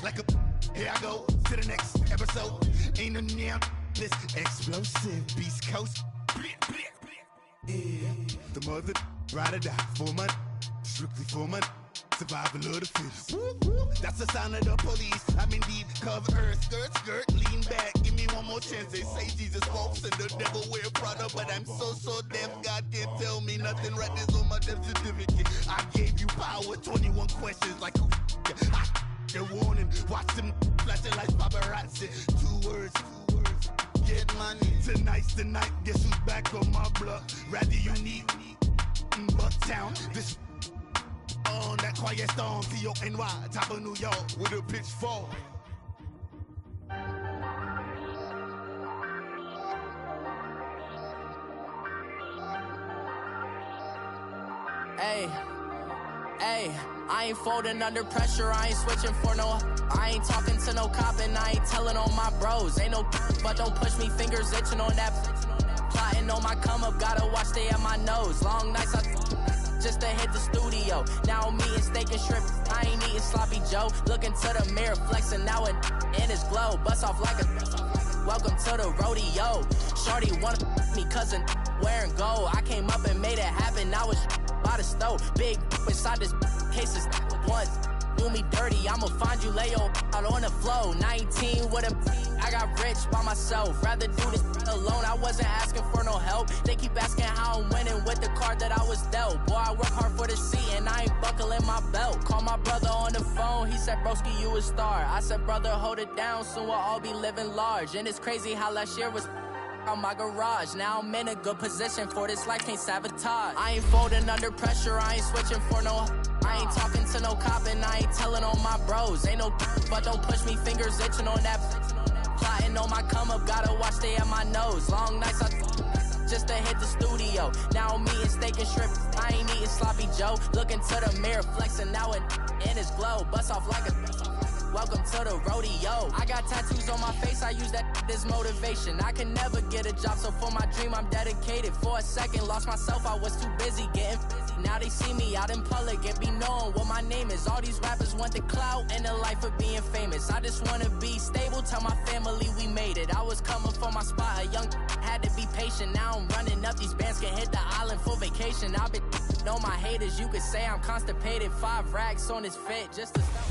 like a. Here I go to the next episode. Ain't no damn this explosive Beast Coast. Yeah, the mother ride or die for money, strictly for money. Survival of the fittest. That's the sound of the police. I'm indeed cover earth, skirt, lean back. Give me one more chance. They say Jesus walks and the devil wear Prada, but I'm so deaf. God can't tell me nothing. Right there's on my death certificate. I gave you power. 21 questions like who? They're warning. Watch them flashing like paparazzi. Two words. Get money. Tonight's the night. Guess who's back on my block? Rather unique. Bucktown. This. On that quiet storm, T-O-N-Y, top of New York, with a pitchfork. Hey, I ain't folding under pressure, I ain't switching for no. I ain't talking to no cop and I ain't telling on my bros. Ain't no but don't push me, fingers itching on that. Plotting on my come up, gotta watch stay at my nose. Long nights just to hit the studio. Now I'm eating steak and shrimp. I ain't eating sloppy Joe. Looking to the mirror, flexing now and in his glow. Bust off like a welcome to the rodeo. Shorty wanna me cousin wearing gold. I came up and made it happen. I was by the stove. Big inside this cases once. Do me dirty, I'ma find you lay out on the floor. 19 with a I got rich by myself. Rather do this alone. I wasn't asking for no help. They keep asking how I'm winning with the card that I was dealt. Boy, I work hard for the seat and I ain't buckling my belt. Call my brother on the phone. He said, broski, you a star. I said, brother, hold it down. Soon we'll all be living large. And it's crazy how last year was on my garage. Now I'm in a good position for this life, can't sabotage. I ain't folding under pressure, I ain't switching for no. I ain't talking to no cop and I ain't telling on my bros. Ain't no but don't push me, fingers itching on that. Plotting on my come up, gotta watch stay at my nose. Long nights just to hit the studio. Now I'm eating steak and shrimp. I ain't eating sloppy Joe. Looking to the mirror, flexing now and in his glow. Bust off like a welcome to the rodeo. I got tattoos on my face, I use that as motivation. I can never get a job, so for my dream I'm dedicated. For a second, lost myself, I was too busy getting busy. Now they see me out in public and be knowing what my name is. All these rappers want the clout and the life of being famous. I just wanna be stable, tell my family we made it. I was coming for my spot, a young had to be patient. Now I'm running up, these bands can hit the island for vacation. I've been on my haters, you could say I'm constipated. 5 racks on his fit just to stop.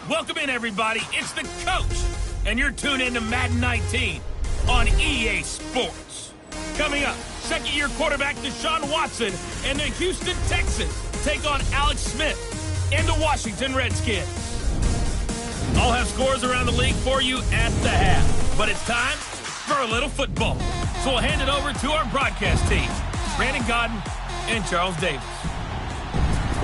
Welcome in, everybody. It's the coach, and you're tuned in to Madden 19 on EA Sports. Coming up, second-year quarterback Deshaun Watson and the Houston Texans take on Alex Smith and the Washington Redskins. I'll have scores around the league for you at the half, but it's time for a little football. So we'll hand it over to our broadcast team, Brandon Godden and Charles Davis.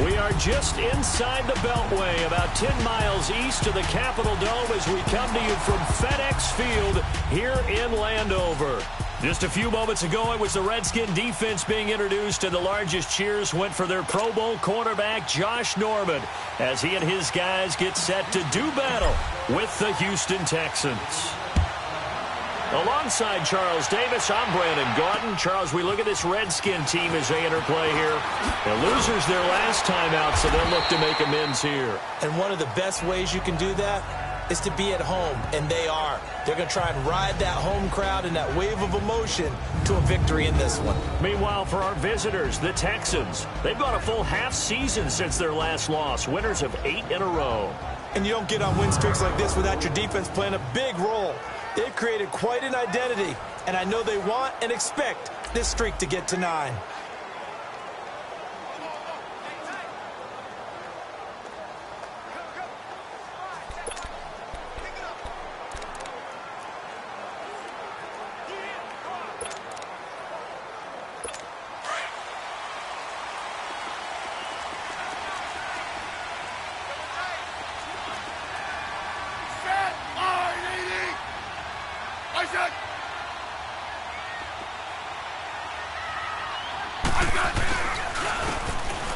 We are just inside the Beltway, about 10 miles east of the Capitol Dome as we come to you from FedEx Field here in Landover. Just a few moments ago, it was the Redskin defense being introduced, and the largest cheers went for their Pro Bowl cornerback, Josh Norman, as he and his guys get set to do battle with the Houston Texans. Alongside Charles Davis, I'm Brandon Gaudin. Charles, we look at this Redskin team as they enter play here. The losers their last time out, so they'll look to make amends here. And one of the best ways you can do that is to be at home, and they are. They're going to try and ride that home crowd and that wave of emotion to a victory in this one. Meanwhile, for our visitors, the Texans, they've gone a full half season since their last loss, winners of 8 in a row. And you don't get on win streaks like this without your defense playing a big role. They've created quite an identity, and I know they want and expect this streak to get to 9.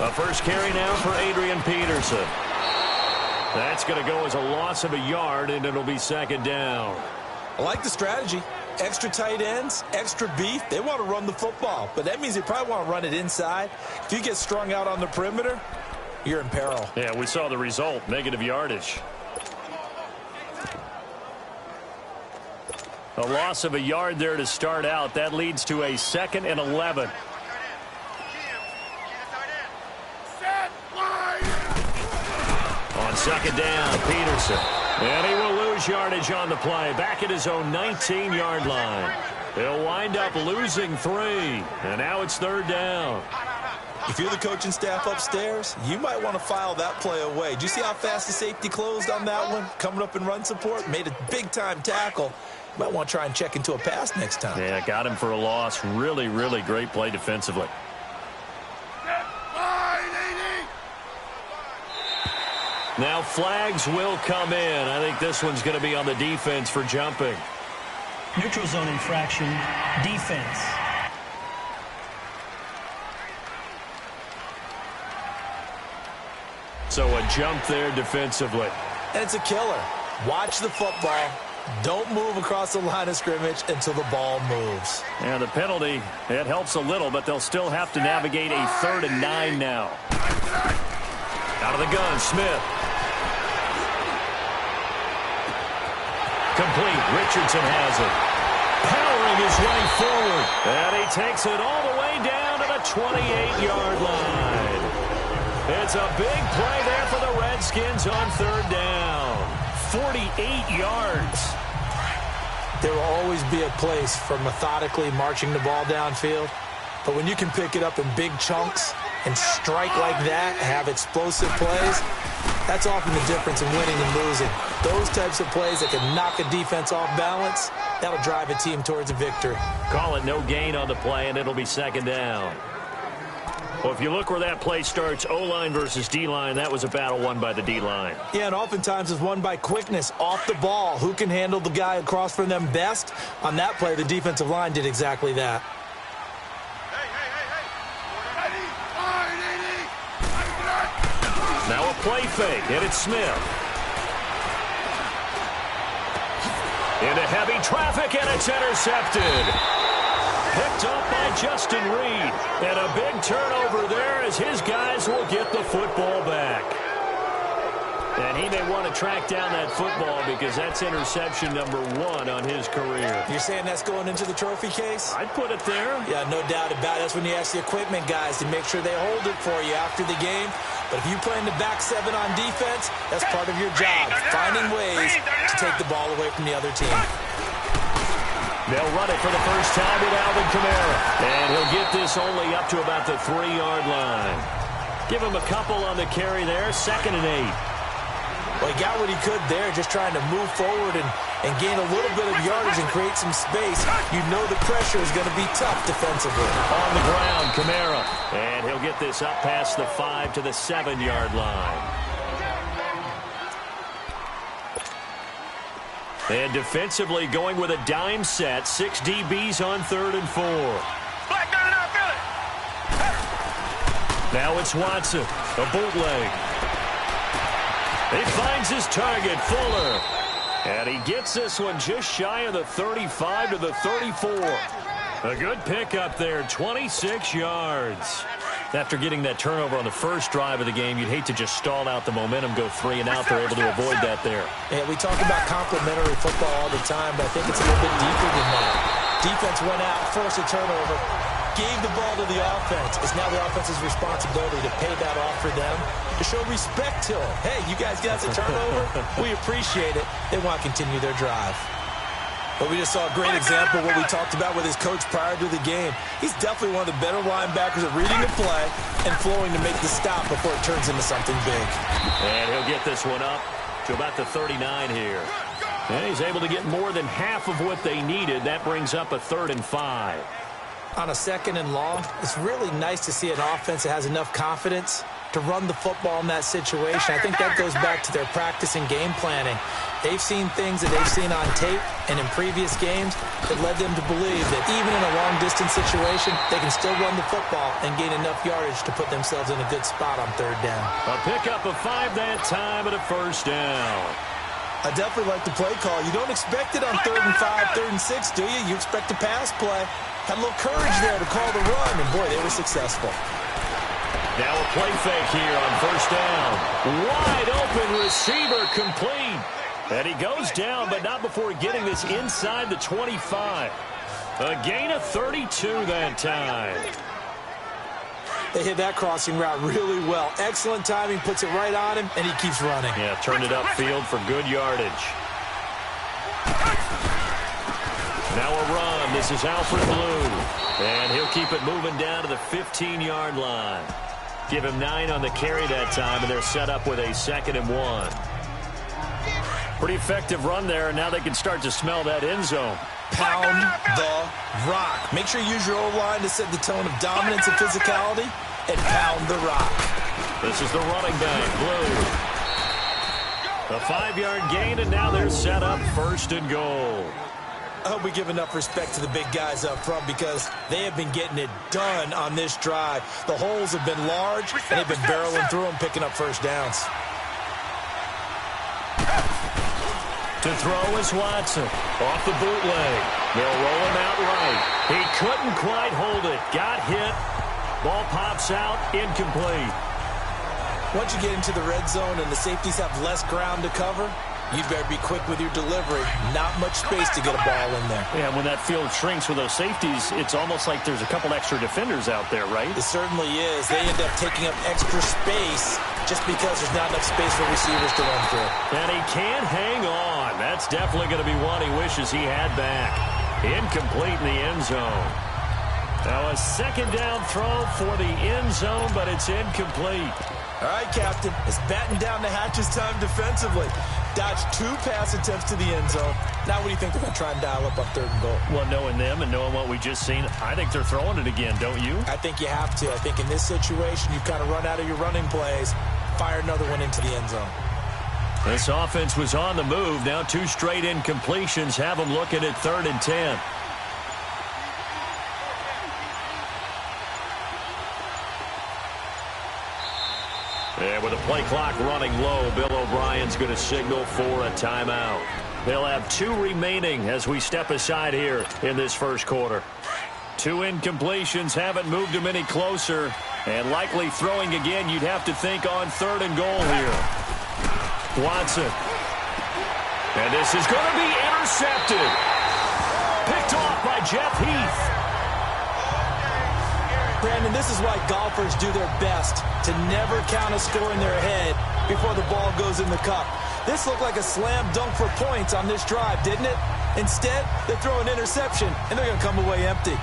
A first carry now for Adrian Peterson. That's going to go as a loss of a yard, and it'll be second down. I like the strategy. Extra tight ends, extra beef. They want to run the football, but that means they probably want to run it inside. If you get strung out on the perimeter, you're in peril. Yeah, we saw the result, negative yardage. A loss of a yard there to start out. That leads to a 2nd and 11. On 2nd down, Peterson. And he will lose yardage on the play. Back at his own 19-yard line. He'll wind up losing 3. And now it's 3rd down. If you're the coaching staff upstairs, you might want to file that play away. Do you see how fast the safety closed on that one? Coming up in run support, made a big-time tackle. You might want to try and check into a pass next time. Yeah, got him for a loss. Really, really great play defensively. Now flags will come in. I think this one's going to be on the defense for jumping. Neutral zone infraction, defense. So a jump there defensively. And it's a killer. Watch the football. Don't move across the line of scrimmage until the ball moves. And the penalty, it helps a little, but they'll still have to navigate a 3rd and 9 now. Out of the gun, Smith. Complete. Richardson has it. Powering his way forward. And he takes it all the way down to the 28-yard line. It's a big play there for the Redskins on 3rd down. 48 yards. There will always be a place for methodically marching the ball downfield. But when you can pick it up in big chunks and strike like that, have explosive plays, that's often the difference in winning and losing. Those types of plays that can knock a defense off balance, that'll drive a team towards a victory. Call it no gain on the play, and it'll be 2nd down. Well, if you look where that play starts, O-line versus D-line, that was a battle won by the D-line. Yeah, and oftentimes it's won by quickness off the ball. Who can handle the guy across from them best? On that play, the defensive line did exactly that. Now a play fake, and it's Smith. Into heavy traffic, and it's intercepted. Picked up by Justin Reed. And a big turnover there as his guys will get the football back. And he may want to track down that football because that's interception number 1 on his career. You're saying that's going into the trophy case? I'd put it there. Yeah, no doubt about it. That's when you ask the equipment guys to make sure they hold it for you after the game. But if you play in the back 7 on defense, that's part of your job, finding ways to take the ball away from the other team. They'll run it for the first time with Alvin Kamara. And he'll get this only up to about the 3-yard line. Give him a couple on the carry there, 2nd and 8. Well, he got what he could there, just trying to move forward and gain a little bit of yardage and create some space. You know the pressure is going to be tough defensively. On the ground, Kamara. And he'll get this up past the 5 to the 7-yard line. And defensively going with a dime set. 6 DBs on 3rd and 4. Now it's Watson. A bootleg. He finds his target, Fuller. And he gets this one just shy of the 35 to the 34. A good pickup there, 26 yards. After getting that turnover on the first drive of the game, you'd hate to just stall out the momentum, go 3 and out. They're able to avoid that there. Yeah, we talk about complementary football all the time, but I think it's a little bit deeper than that. Defense went out, forced a turnover, gave the ball to the offense. It's now the offense's responsibility to pay that off for them, to show respect to them. Hey, you guys got the turnover. We appreciate it. They want to continue their drive. But we just saw a great example of what we talked about with his coach prior to the game. He's definitely one of the better linebackers at reading the play and flowing to make the stop before it turns into something big. And he'll get this one up to about the 39 here. And he's able to get more than half of what they needed. That brings up a 3rd and 5. On a 2nd and long, it's really nice to see an offense that has enough confidence to run the football in that situation. I think that goes back to their practice and game planning. They've seen things that they've seen on tape and in previous games that led them to believe that even in a long-distance situation, they can still run the football and gain enough yardage to put themselves in a good spot on 3rd down. A pickup of 5 that time and a 1st down. I definitely like the play call. You don't expect it on 3rd and 5, 3rd and 6, do you? You expect a pass play. Had a little courage there to call the run, and boy, they were successful. Now a play fake here on first down. Wide open receiver complete. And he goes down, but not before getting this inside the 25. A gain of 32 that time. They hit that crossing route really well. Excellent timing, puts it right on him, and he keeps running. Yeah, turned it upfield for good yardage. Now a run. This is Alfred Blue. And he'll keep it moving down to the 15-yard line. Give him 9 on the carry that time, and they're set up with a 2nd and 1. Pretty effective run there, and now they can start to smell that end zone. Pound the rock. Make sure you use your O-line to set the tone of dominance and physicality, and pound the rock. This is the running back, Blue. A 5-yard gain, and now they're set up 1st and goal. I hope we give enough respect to the big guys up front because they have been getting it done on this drive. The holes have been large, and they've been barreling through them, picking up first downs. To throw is Watson. Off the bootleg. They'll roll him out right. He couldn't quite hold it. Got hit. Ball pops out. Incomplete. Once you get into the red zone and the safeties have less ground to cover, you'd better be quick with your delivery. Not much space to get a ball in there. Yeah, when that field shrinks with those safeties, it's almost like there's a couple extra defenders out there, right? It certainly is. They end up taking up extra space just because there's not enough space for receivers to run through. And he can't hang on. That's definitely going to be one he wishes he had back. Incomplete in the end zone. Now a 2nd down throw for the end zone, but it's incomplete. All right, Captain. It's batten down the hatches time defensively. Dodged 2 pass attempts to the end zone. Now what do you think they're going to try and dial up on 3rd and goal? Well, knowing them and knowing what we just seen, I think they're throwing it again, don't you? I think you have to. I think in this situation, you kind of run out of your running plays, fire another one into the end zone. This offense was on the move. Now 2 straight incompletions have them looking at 3rd and 10. And with the play clock running low, Bill O'Brien's going to signal for a timeout. They'll have 2 remaining as we step aside here in this first quarter. 2 incompletions haven't moved them any closer. And likely throwing again, you'd have to think on 3rd and goal here. Watson. And this is going to be intercepted. Picked off by Jeff Heath. Brandon, this is why golfers do their best to never count a score in their head before the ball goes in the cup. This looked like a slam dunk for points on this drive, didn't it? Instead, they throw an interception, and they're going to come away empty.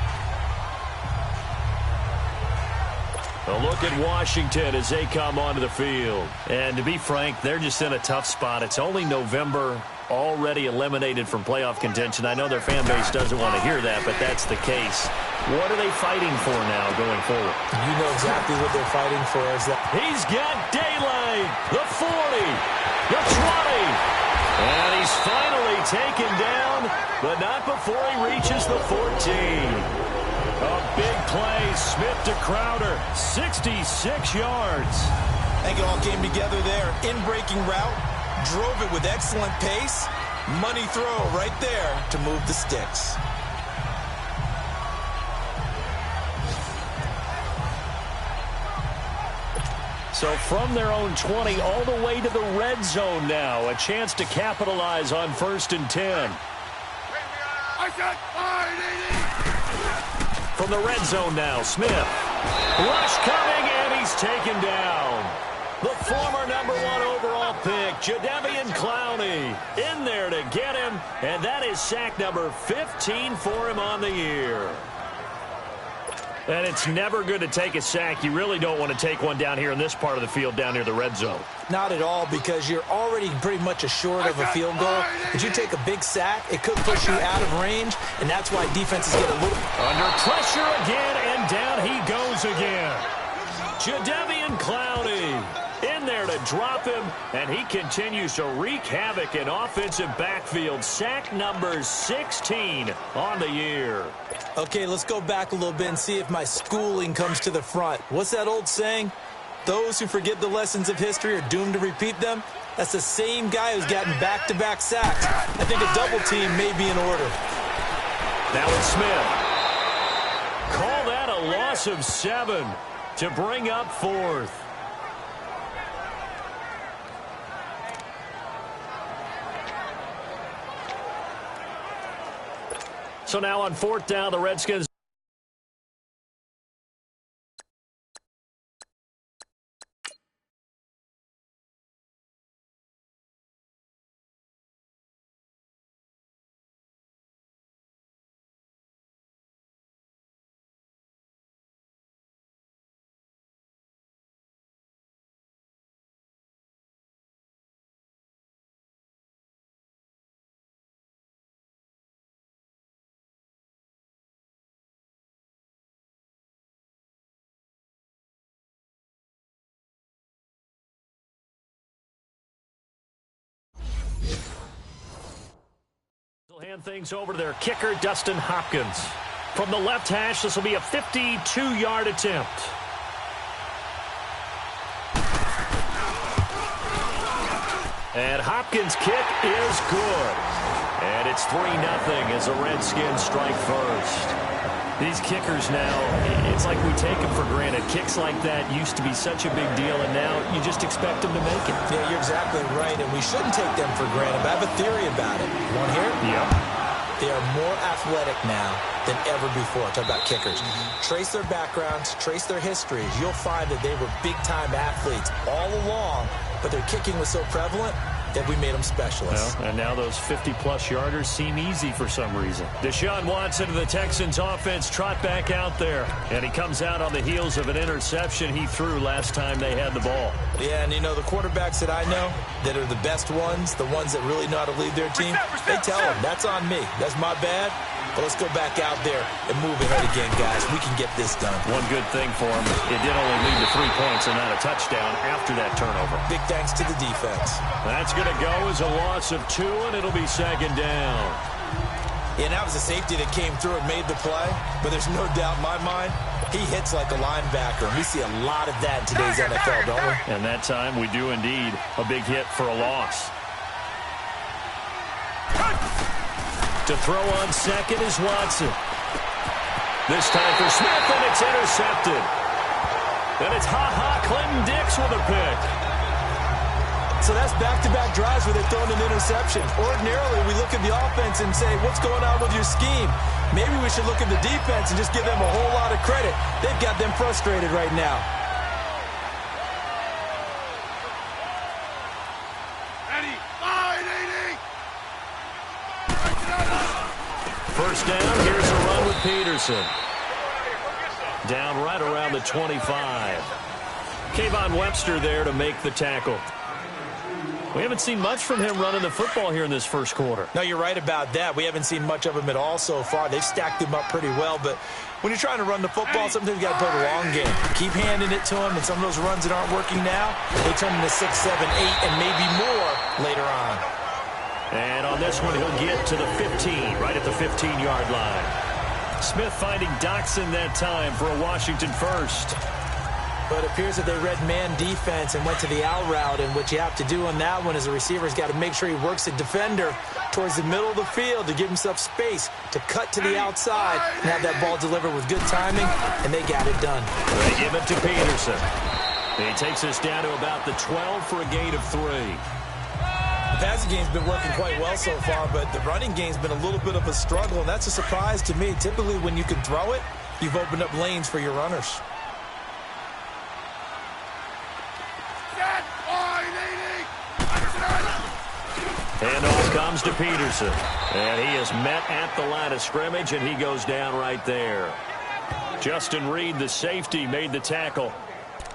A look at Washington as they come onto the field. And to be frank, they're just in a tough spot. It's only November, already eliminated from playoff contention. I know their fan base doesn't want to hear that, but that's the case. What are they fighting for now going forward? You know exactly what they're fighting for. He's got daylight. The 40, the 20. And he's finally taken down, but not before he reaches the 14. A big play, Smith to Crowder, 66 yards. I think it all came together there. In-breaking route, drove it with excellent pace. Money throw right there to move the sticks. So from their own 20 all the way to the red zone now. A chance to capitalize on 1st and 10. From the red zone now, Smith. Rush coming, and he's taken down. The former #1 overall pick, Jadeveon Clowney, in there to get him, and that is sack number 15 for him on the year. And it's never good to take a sack. You really don't want to take one down here in this part of the field, down near the red zone. Not at all, because you're already pretty much assured of a field goal. If you take a big sack, it could push you out of range, and that's why defenses get a little... Under pressure again, and down he goes again. Jadeveon Clowney in there to drop him, and he continues to wreak havoc in offensive backfield. Sack number 16 on the year. Okay, let's go back a little bit and see if my schooling comes to the front. What's that old saying? Those who forget the lessons of history are doomed to repeat them. That's the same guy who's gotten back-to-back sacks. I think a double team may be in order. Now it's Smith. Call that a loss of 7. to bring up fourth. So now on fourth down, the Redskins. Hand things over to their kicker, Dustin Hopkins. From the left hash, this will be a 52-yard attempt. And Hopkins' kick is good. And it's 3-0 as the Redskins strike first. These kickers now, it's like we take them for granted. Kicks like that used to be such a big deal, and now you just expect them to make it. Yeah, you're exactly right, and we shouldn't take them for granted. But I have a theory about it. You want to hear it? Yeah. They are more athletic now than ever before. Talk about kickers. Trace their backgrounds, trace their histories. You'll find that they were big-time athletes all along, but their kicking was so prevalent that we made them specialists. Well, and now those 50-plus yarders seem easy for some reason. Deshaun Watson of the Texans offense trot back out there. And he comes out on the heels of an interception he threw last time they had the ball. Yeah, and you know, the quarterbacks that I know that are the best ones, the ones that really know how to lead their team, they tell them, that's on me. That's my bad. But let's go back out there and move ahead again, guys. We can get this done. One good thing for him, it did only lead to 3 points and not a touchdown after that turnover. Big thanks to the defense. That's going to go as a loss of 2, and it'll be second down. Yeah, that was a safety that came through and made the play. But there's no doubt in my mind, he hits like a linebacker. And we see a lot of that in today's NFL, don't we? And that time we do indeed a big hit for a loss. To throw on second is Watson. This time for Smith, and it's intercepted. And it's Clinton Dix with a pick. So that's back-to-back drives where they're throwing an interception. Ordinarily, we look at the offense and say, what's going on with your scheme? Maybe we should look at the defense and just give them a whole lot of credit. They've got them frustrated right now. First down, here's a run with Peterson. Down right around the 25. Kayvon Webster there to make the tackle. We haven't seen much from him running the football here in this first quarter. No, you're right about that. We haven't seen much of him at all so far. They've stacked him up pretty well, but when you're trying to run the football, sometimes you got to play the long game. Keep handing it to him, and some of those runs that aren't working now, they turn into 6, 7, 8, and maybe more later on. And on this one, he'll get to the 15, right at the 15-yard line. Smith finding Doxson that time for a Washington first. But it appears that they read man defense and went to the out route, and what you have to do on that one is the receiver's got to make sure he works the defender towards the middle of the field to give himself space to cut to the outside and have that ball delivered with good timing, and they got it done. They give it to Peterson. He takes us down to about the 12 for a gain of 3. The passing game's been working quite well so far, but the running game's been a little bit of a struggle, and that's a surprise to me. Typically, when you can throw it, you've opened up lanes for your runners. Handoff comes to Peterson, and he is met at the line of scrimmage, and he goes down right there. Justin Reed, the safety, made the tackle.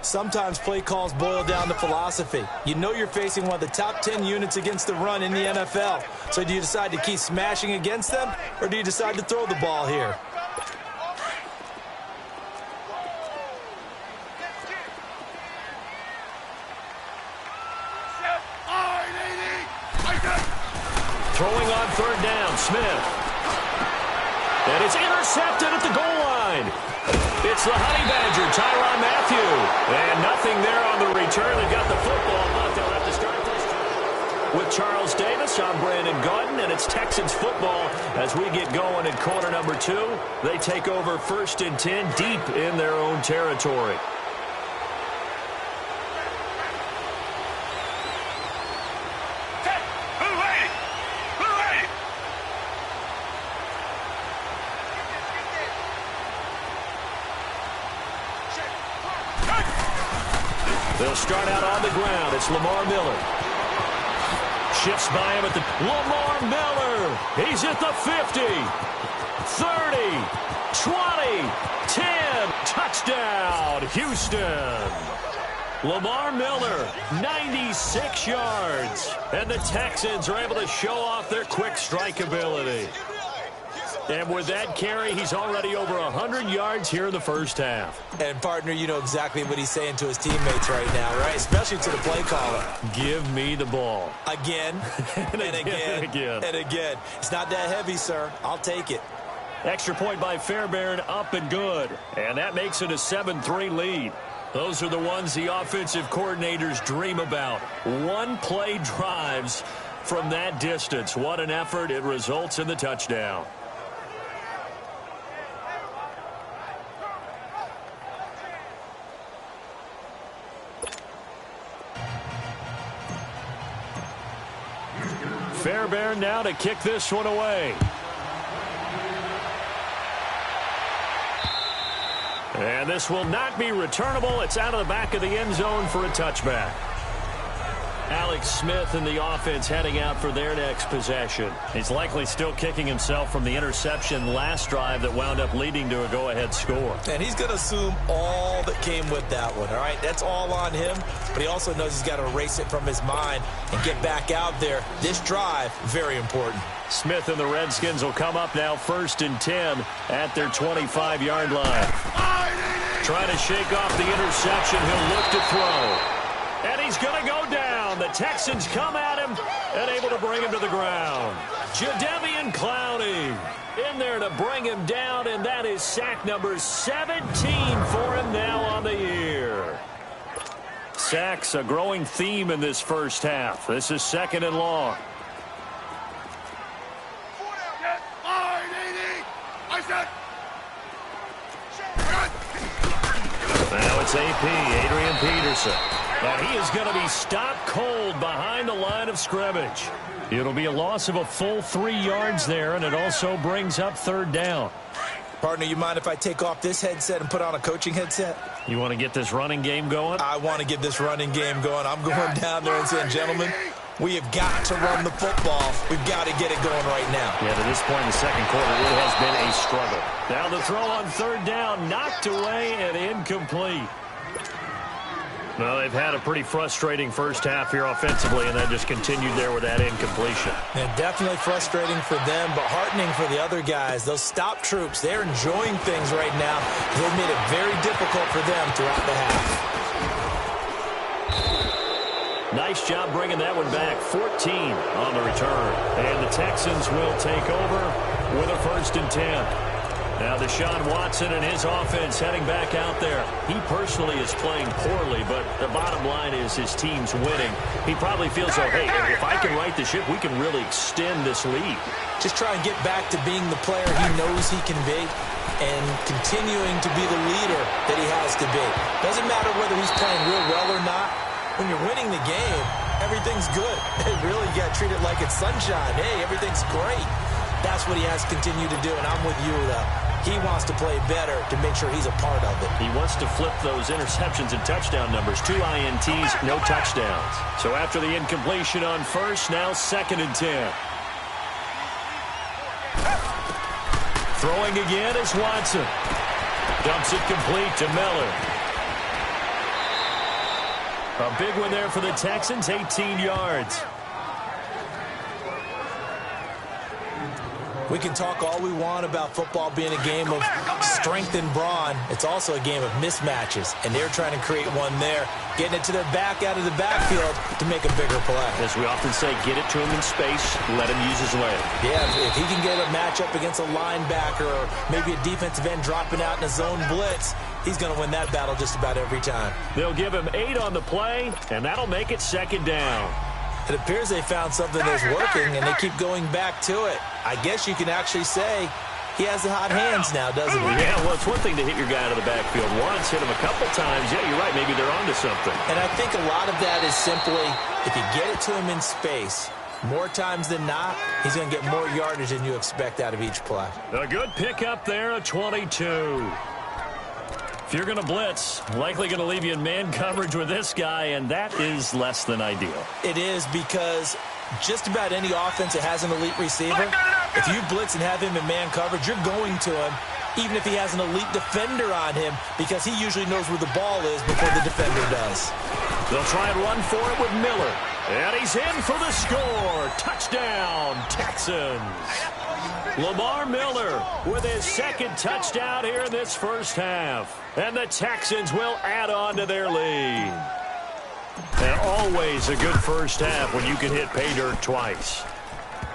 Sometimes play calls boil down to philosophy. You know you're facing one of the top 10 units against the run in the NFL. So do you decide to keep smashing against them, or do you decide to throw the ball here? Throwing on third down, Smith. And it's intercepted at the goal line. It's the Honey Badger, Tyrann Mathieu. And nothing there on the return. They've got the football, but they'll have to start this drive. With Charles Davis, I'm Brandon Gaudin, and it's Texans football as we get going in quarter number 2. They take over 1st and 10 deep in their own territory. They'll start out on the ground. It's Lamar Miller. Shifts by him at the... Lamar Miller! He's at the 50, 30, 20, 10. Touchdown, Houston! Lamar Miller, 96 yards. And the Texans are able to show off their quick strike ability. And with that carry, he's already over 100 yards here in the first half. And, partner, you know exactly what he's saying to his teammates right now, right? Especially to the play caller. Give me the ball. Again, and again, and again. It's not that heavy, sir. I'll take it. Extra point by Fairbairn, up and good. And that makes it a 7-3 lead. Those are the ones the offensive coordinators dream about. One-play drives from that distance. What an effort. It results in the touchdown. Fairbairn now to kick this one away. And this will not be returnable. It's out of the back of the end zone for a touchback. Alex Smith and the offense heading out for their next possession. He's likely still kicking himself from the interception last drive that wound up leading to a go-ahead score. And he's going to assume all that came with that one, all right? That's all on him, but he also knows he's got to erase it from his mind and get back out there. This drive, very important. Smith and the Redskins will come up now 1st and 10 at their 25-yard line. Trying to shake off the interception. He'll look to throw. And he's going to go down. The Texans come at him and able to bring him to the ground. Jadeveon Clowney in there to bring him down, and that is sack number 17 for him now on the year. Sacks, a growing theme in this first half. This is 2nd and long. Now it's AP, Adrian Peterson. And he is going to be stopped cold behind the line of scrimmage. It'll be a loss of a full 3 yards there, and it also brings up 3rd down. Partner, you mind if I take off this headset and put on a coaching headset? You want to get this running game going? I want to get this running game going. I'm going down there and saying, gentlemen, we have got to run the football. We've got to get it going right now. Yeah, to this point in the second quarter, it has been a struggle. Now the throw on 3rd down, knocked away and incomplete. Well, they've had a pretty frustrating first half here offensively, and that just continued there with that incompletion. And definitely frustrating for them, but heartening for the other guys. Those stop troops, they're enjoying things right now. They've made it very difficult for them throughout the half. Nice job bringing that one back. 14 on the return. And the Texans will take over with a 1st and 10. Now Deshaun Watson and his offense heading back out there. He personally is playing poorly, but the bottom line is his team's winning. He probably feels, oh, hey, if I can right the ship, we can really extend this lead. Just try and get back to being the player he knows he can be and continuing to be the leader that he has to be. Doesn't matter whether he's playing real well or not. When you're winning the game, everything's good. Really, you got to treat it like it's sunshine. Hey, everything's great. That's what he has to continue to do, and I'm with you, though. He wants to play better to make sure he's a part of it. He wants to flip those interceptions and touchdown numbers. 2 INTs, no touchdowns. So after the incompletion on 1st, now 2nd and 10. Throwing again is Watson. Dumps it complete to Miller. A big one there for the Texans, 18 yards. We can talk all we want about football being a game of strength and brawn. It's also a game of mismatches, and they're trying to create one there, getting it to their back out of the backfield to make a bigger play. As we often say, get it to him in space, let him use his leg. Yeah, if he can get a matchup against a linebacker or maybe a defensive end dropping out in a zone blitz, he's going to win that battle just about every time. They'll give him 8 on the play, and that'll make it 2nd down. It appears they found something that's working, and they keep going back to it. I guess you can actually say he has the hot hands now, doesn't he? Yeah, well, it's one thing to hit your guy out of the backfield once, hit him a couple times. Yeah, you're right. Maybe they're onto something. And I think a lot of that is simply if you get it to him in space, more times than not, he's going to get more yardage than you expect out of each play. A good pickup there, a 22. If you're going to blitz, likely going to leave you in man coverage with this guy, and that is less than ideal. It is, because just about any offense that has an elite receiver, if you blitz and have him in man coverage, you're going to him, even if he has an elite defender on him, because he usually knows where the ball is before the defender does. They'll try and run for it with Miller. And he's in for the score. Touchdown, Texans. Lamar Miller with his second touchdown here in this first half. And the Texans will add on to their lead. And always a good first half when you can hit pay dirt twice.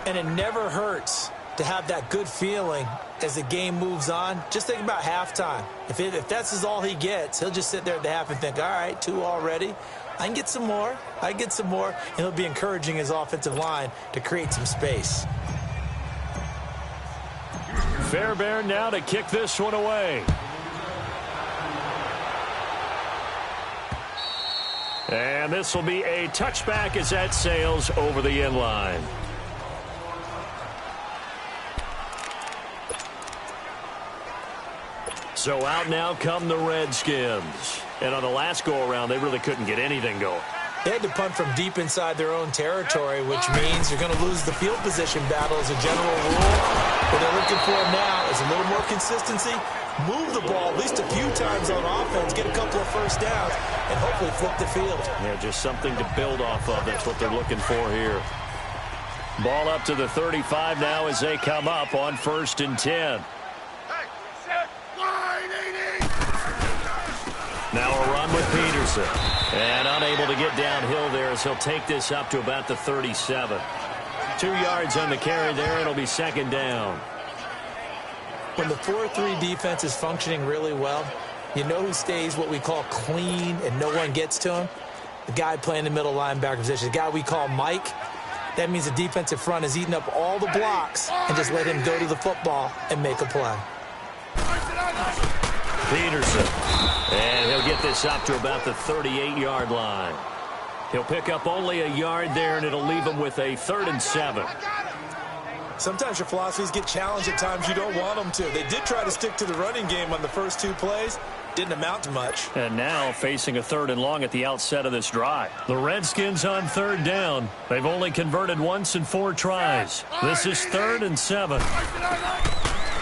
And it never hurts to have that good feeling as the game moves on. Just think about halftime. If that's all he gets, he'll just sit there at the half and think, all right, 2 already. I can get some more. And he'll be encouraging his offensive line to create some space. Fairbairn now to kick this one away. And this will be a touchback as that sails over the end line. So out now come the Redskins. And on the last go-around, they really couldn't get anything going. They had to punt from deep inside their own territory, which means you're going to lose the field position battle as a general rule. What they're looking for now is a little more consistency, move the ball at least a few times on offense, get a couple of first downs, and hopefully flip the field. Yeah, just something to build off of. That's what they're looking for here. Ball up to the 35 now as they come up on 1st and 10. Now a run with Peterson. And unable to get downhill there as he'll take this up to about the 37. 2 yards on the carry there. It'll be 2nd down. When the 4-3 defense is functioning really well, you know who stays what we call clean and no one gets to him? The guy playing the middle linebacker position, the guy we call Mike. That means the defensive front is eating up all the blocks and just let him go to the football and make a play. Peterson. And he'll get this up to about the 38-yard line. He'll pick up only a yard there, and it'll leave him with a 3rd and 7. Sometimes your philosophies get challenged at times you don't want them to. They did try to stick to the running game on the first 2 plays. Didn't amount to much. And now facing a 3rd and long at the outset of this drive. The Redskins on 3rd down. They've only converted once in 4 tries. This is 3rd and 7.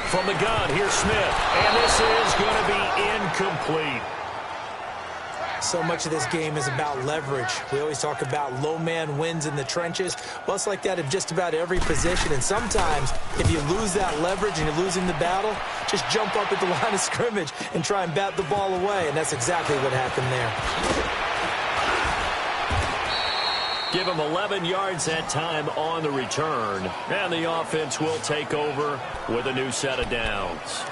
From the gun, here's Smith. And this is going to be incomplete. So much of this game is about leverage. We always talk about low man wins in the trenches. Well, it's like that in just about every position. And sometimes, if you lose that leverage and you're losing the battle, just jump up at the line of scrimmage and try and bat the ball away. And that's exactly what happened there. Give him 11 yards that time on the return. And the offense will take over with a new set of downs.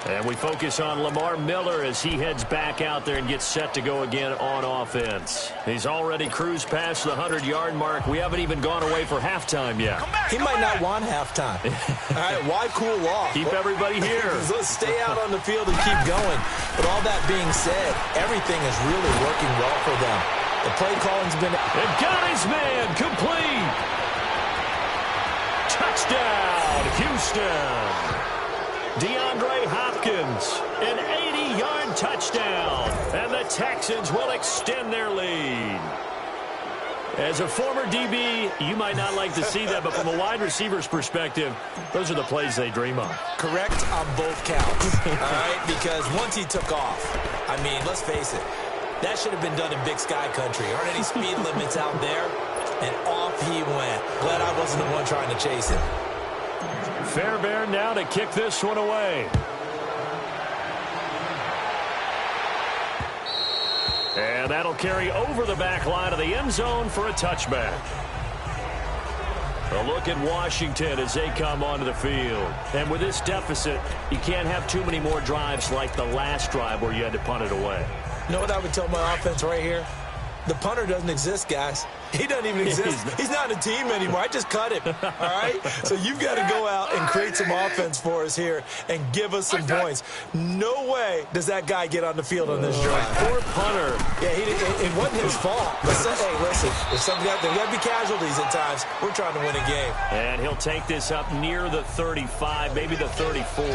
And we focus on Lamar Miller as he heads back out there and gets set to go again on offense. He's already cruised past the 100-yard mark. We haven't even gone away for halftime yet. He might not want halftime. All right, why cool off? Keep everybody here. Let's stay out on the field and keep going. But all that being said, everything is really working well for them. The play calling's been... And got his man complete. Touchdown, Houston. DeAndre Hopkins, an 80-yard touchdown. And the Texans will extend their lead. As a former DB, you might not like to see that, but from a wide receiver's perspective, those are the plays they dream of. Correct on both counts, all right? Because once he took off, I mean, let's face it, that should have been done in Big Sky Country. Aren't any speed limits out there? And off he went. Glad I wasn't the one trying to chase him. Fairbairn now to kick this one away. And that'll carry over the back line of the end zone for a touchback. A look at Washington as they come onto the field. And with this deficit, you can't have too many more drives like the last drive where you had to punt it away. You know what I would tell my offense right here? The punter doesn't exist, guys. He doesn't even exist. He's not a team anymore. I just cut him, all right? So you've got to go out and create some offense for us here and give us some points. No way does that guy get on the field on this drive. Poor punter. Yeah, it wasn't his fault. But hey, listen, if something out there, there got to be casualties at times. We're trying to win a game. And he'll take this up near the 35, maybe the 34.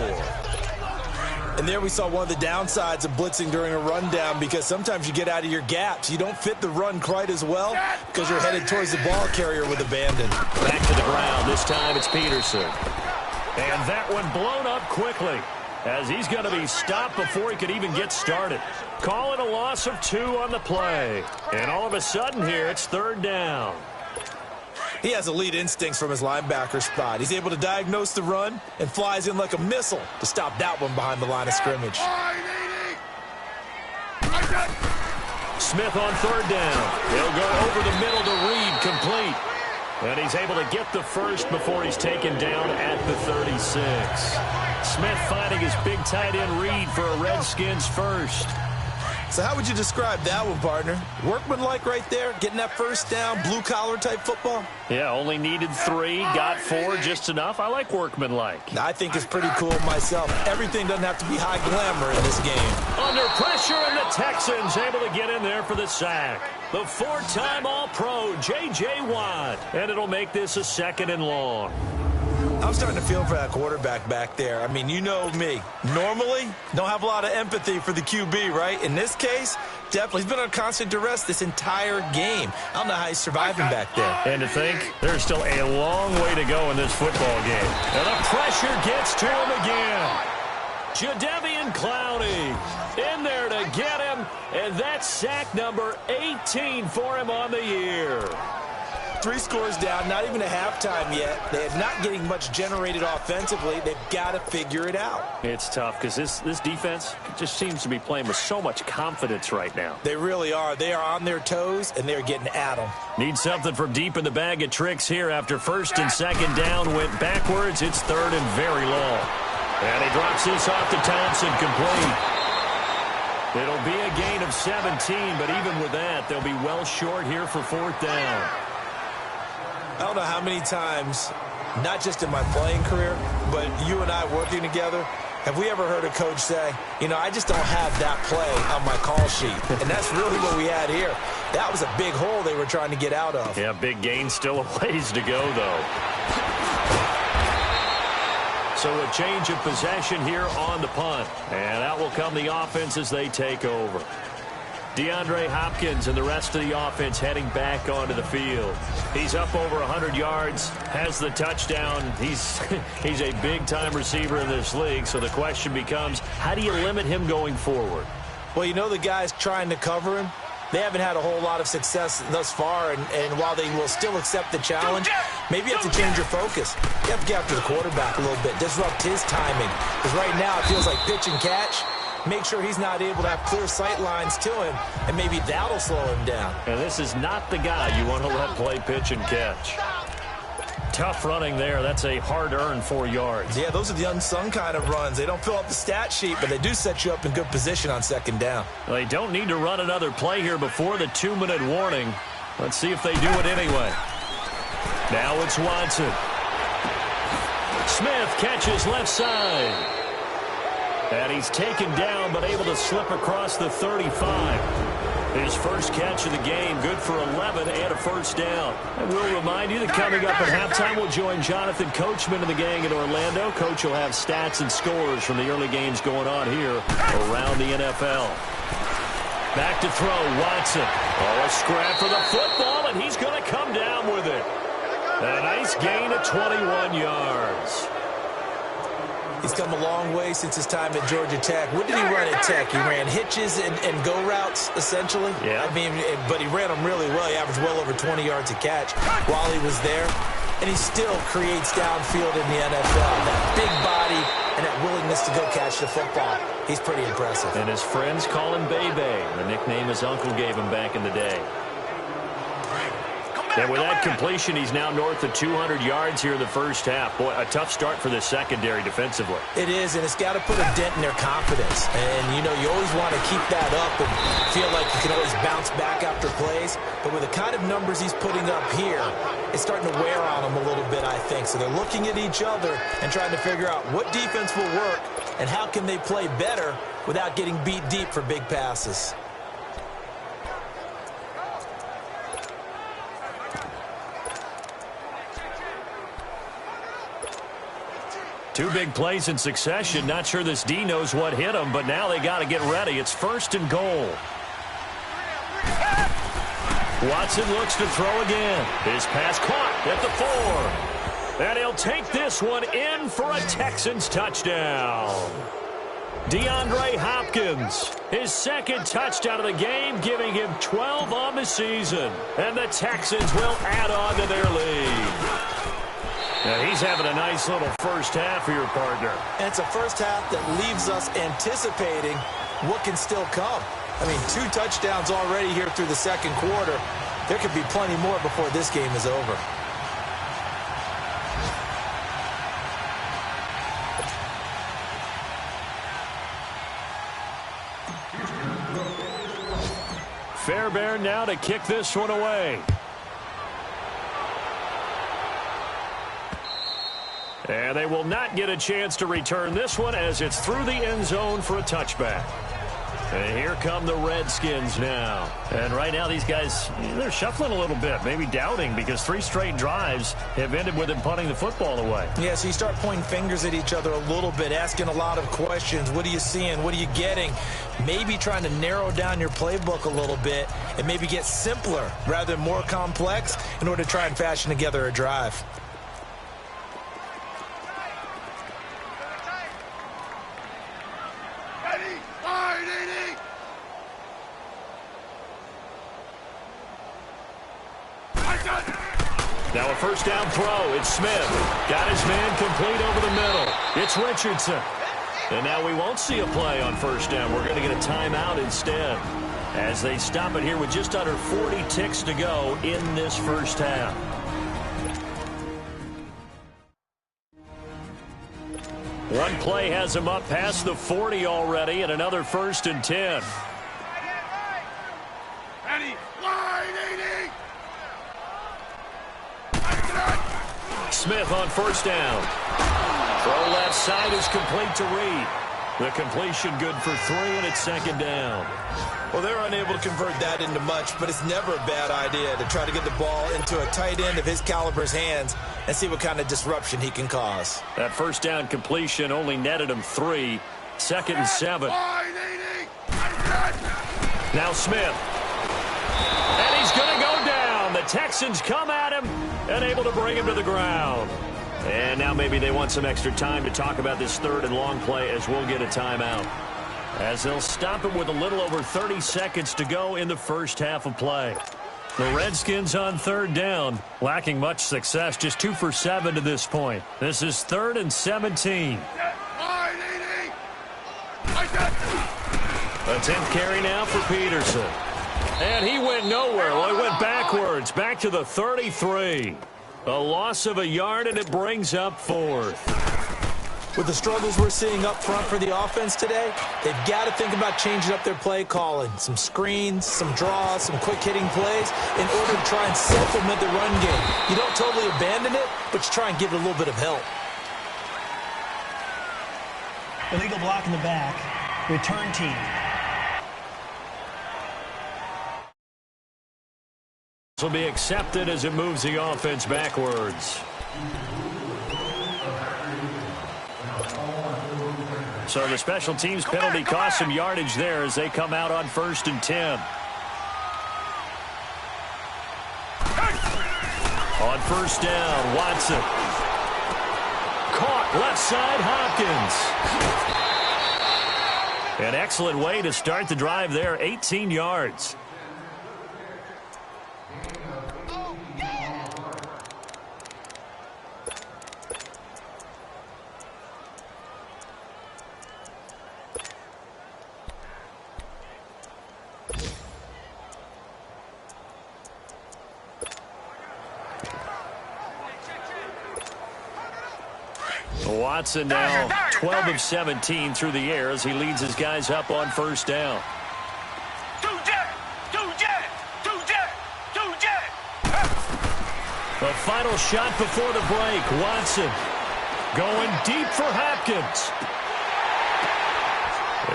And there we saw one of the downsides of blitzing during a rundown, because sometimes you get out of your gaps. You don't fit the run quite as well because you're headed towards the ball carrier with abandon. Back to the ground. This time it's Peterson. And that one blown up quickly, as he's going to be stopped before he could even get started. Calling a loss of 2 on the play. And all of a sudden here, it's 3rd down. He has elite instincts from his linebacker spot. He's able to diagnose the run and flies in like a missile to stop that one behind the line of scrimmage. Smith on 3rd down. He'll go over the middle to Reed, complete. And he's able to get the first before he's taken down at the 36. Smith finding his big tight end Reed for a Redskins first. So how would you describe that one, partner? Workmanlike right there, getting that first down, blue-collar type football? Yeah, only needed 3, got 4, just enough. I like workmanlike. I think it's pretty cool myself. Everything doesn't have to be high glamour in this game. Under pressure, and the Texans able to get in there for the sack. The 4-time All-Pro, J.J. Watt. And it'll make this a 2nd and long. I'm starting to feel for that quarterback back there. I mean, you know me. Normally, don't have a lot of empathy for the QB, right? In this case, definitely. He's been under constant duress this entire game. I don't know how he's surviving back there. And to think, there's still a long way to go in this football game. And the pressure gets to him again. Jadeveon Clowney in there to get him. And that's sack number 18 for him on the year. 3 scores down, not even a halftime yet. They're not getting much generated offensively. They've got to figure it out. It's tough because this defense just seems to be playing with so much confidence right now. They really are. They are on their toes, and they're getting at them. Need something from deep in the bag of tricks here after 1st and 2nd down went backwards. It's 3rd and very long. And he drops this off to Thompson, complete. It'll be a gain of 17, but even with that, they'll be well short here for 4th down. I don't know how many times, not just in my playing career, but you and I working together, have we ever heard a coach say, you know, I just don't have that play on my call sheet. And that's really what we had here. That was a big hole they were trying to get out of. Yeah, big gain, still a ways to go, though. So a change of possession here on the punt. And out will come the offense as they take over. DeAndre Hopkins and the rest of the offense heading back onto the field. He's up over 100 yards, has the touchdown. He's a big-time receiver in this league, so the question becomes, how do you limit him going forward? Well, you know the guys trying to cover him, they haven't had a whole lot of success thus far, and while they will still accept the challenge, maybe you have to change your focus. You have to get after the quarterback a little bit, disrupt his timing, because right now it feels like pitch and catch. Make sure he's not able to have clear sight lines to him, and maybe that'll slow him down. And this is not the guy you want to let play pitch and catch. Tough running there. That's a hard-earned 4 yards. Yeah, those are the unsung kind of runs. They don't fill up the stat sheet, but they do set you up in good position on 2nd down. Well, they don't need to run another play here before the 2-minute warning. Let's see if they do it anyway. Now it's Watson. Smith catches left side. And he's taken down, but able to slip across the 35. His first catch of the game, good for 11 and a 1st down. And we'll remind you that coming up at halftime, we'll join Jonathan Coachman and the gang in Orlando. Coach will have stats and scores from the early games going on here around the NFL. Back to throw, Watson. Oh, a scrap for the football, and he's going to come down with it. A nice gain of 21 yards. He's come a long way since his time at Georgia Tech. What did he run at Tech? He ran hitches and go routes, essentially. Yeah. I mean, but he ran them really well. He averaged well over 20 yards a catch while he was there. And he still creates downfield in the NFL. That big body and that willingness to go catch the football. He's pretty impressive. And his friends call him Bebe, the nickname his uncle gave him back in the day. And with that completion, he's now north of 200 yards here in the first half. Boy, a tough start for this secondary defensively. It is, and it's got to put a dent in their confidence. And, you know, you always want to keep that up and feel like you can always bounce back after plays. But with the kind of numbers he's putting up here, it's starting to wear on them a little bit, I think. So they're looking at each other and trying to figure out what defense will work and how can they play better without getting beat deep for big passes. Two big plays in succession. Not sure this D knows what hit him, but now they got to get ready. It's 1st and goal. Watson looks to throw again. His pass caught at the 4. And he'll take this one in for a Texans touchdown. DeAndre Hopkins, his 2nd touchdown of the game, giving him 12 on the season. And the Texans will add on to their lead. Now he's having a nice little first half for your partner. And it's a first half that leaves us anticipating what can still come. I mean, 2 touchdowns already here through the 2nd quarter. There could be plenty more before this game is over. Fairbairn now to kick this one away. And they will not get a chance to return this one as it's through the end zone for a touchback. And here come the Redskins now. And right now these guys, they're shuffling a little bit, maybe doubting, because 3 straight drives have ended with them punting the football away. Yeah, so you start pointing fingers at each other a little bit, asking a lot of questions. What are you seeing? What are you getting? Maybe trying to narrow down your playbook a little bit and maybe get simpler rather than more complex in order to try and fashion together a drive. Now a first down throw. It's Smith. Got his man complete over the middle. It's Richardson. And now we won't see a play on first down. We're going to get a timeout instead as they stop it here with just under 40 ticks to go in this first half. One play has him up past the 40 already, and another 1st and 10. Smith on first down. Throw left side is complete to Reed. The completion good for 3, and it's 2nd down. Well, they're unable to convert that into much, but it's never a bad idea to try to get the ball into a tight end of his caliber's hands and see what kind of disruption he can cause. That first down completion only netted him 3. 2nd and 7. Now Smith. And he's going to go down. The Texans come at him and able to bring him to the ground. And now maybe they want some extra time to talk about this 3rd and long play as we'll get a timeout. As they'll stop it with a little over 30 seconds to go in the first half of play. The Redskins on 3rd down, lacking much success, just 2 for 7 to this point. This is 3rd and 17. A 10th carry now for Peterson. And he went nowhere. Well, he went backwards, back to the 33. A loss of a yard, and it brings up 4th. With the struggles we're seeing up front for the offense today, they've got to think about changing up their play calling. Some screens, some draws, some quick-hitting plays in order to try and supplement the run game. You don't totally abandon it, but you try and give it a little bit of help. Illegal block in the back. Return team. Will be accepted as it moves the offense backwards. So the special teams penalty cost some yardage there as they come out on 1st and 10. On 1st down, Watson. Caught left side, Hopkins. An excellent way to start the drive there, 18 yards. Watson now 12 of 17 through the air as he leads his guys up on 1st down. The final shot before the break. Watson going deep for Hopkins.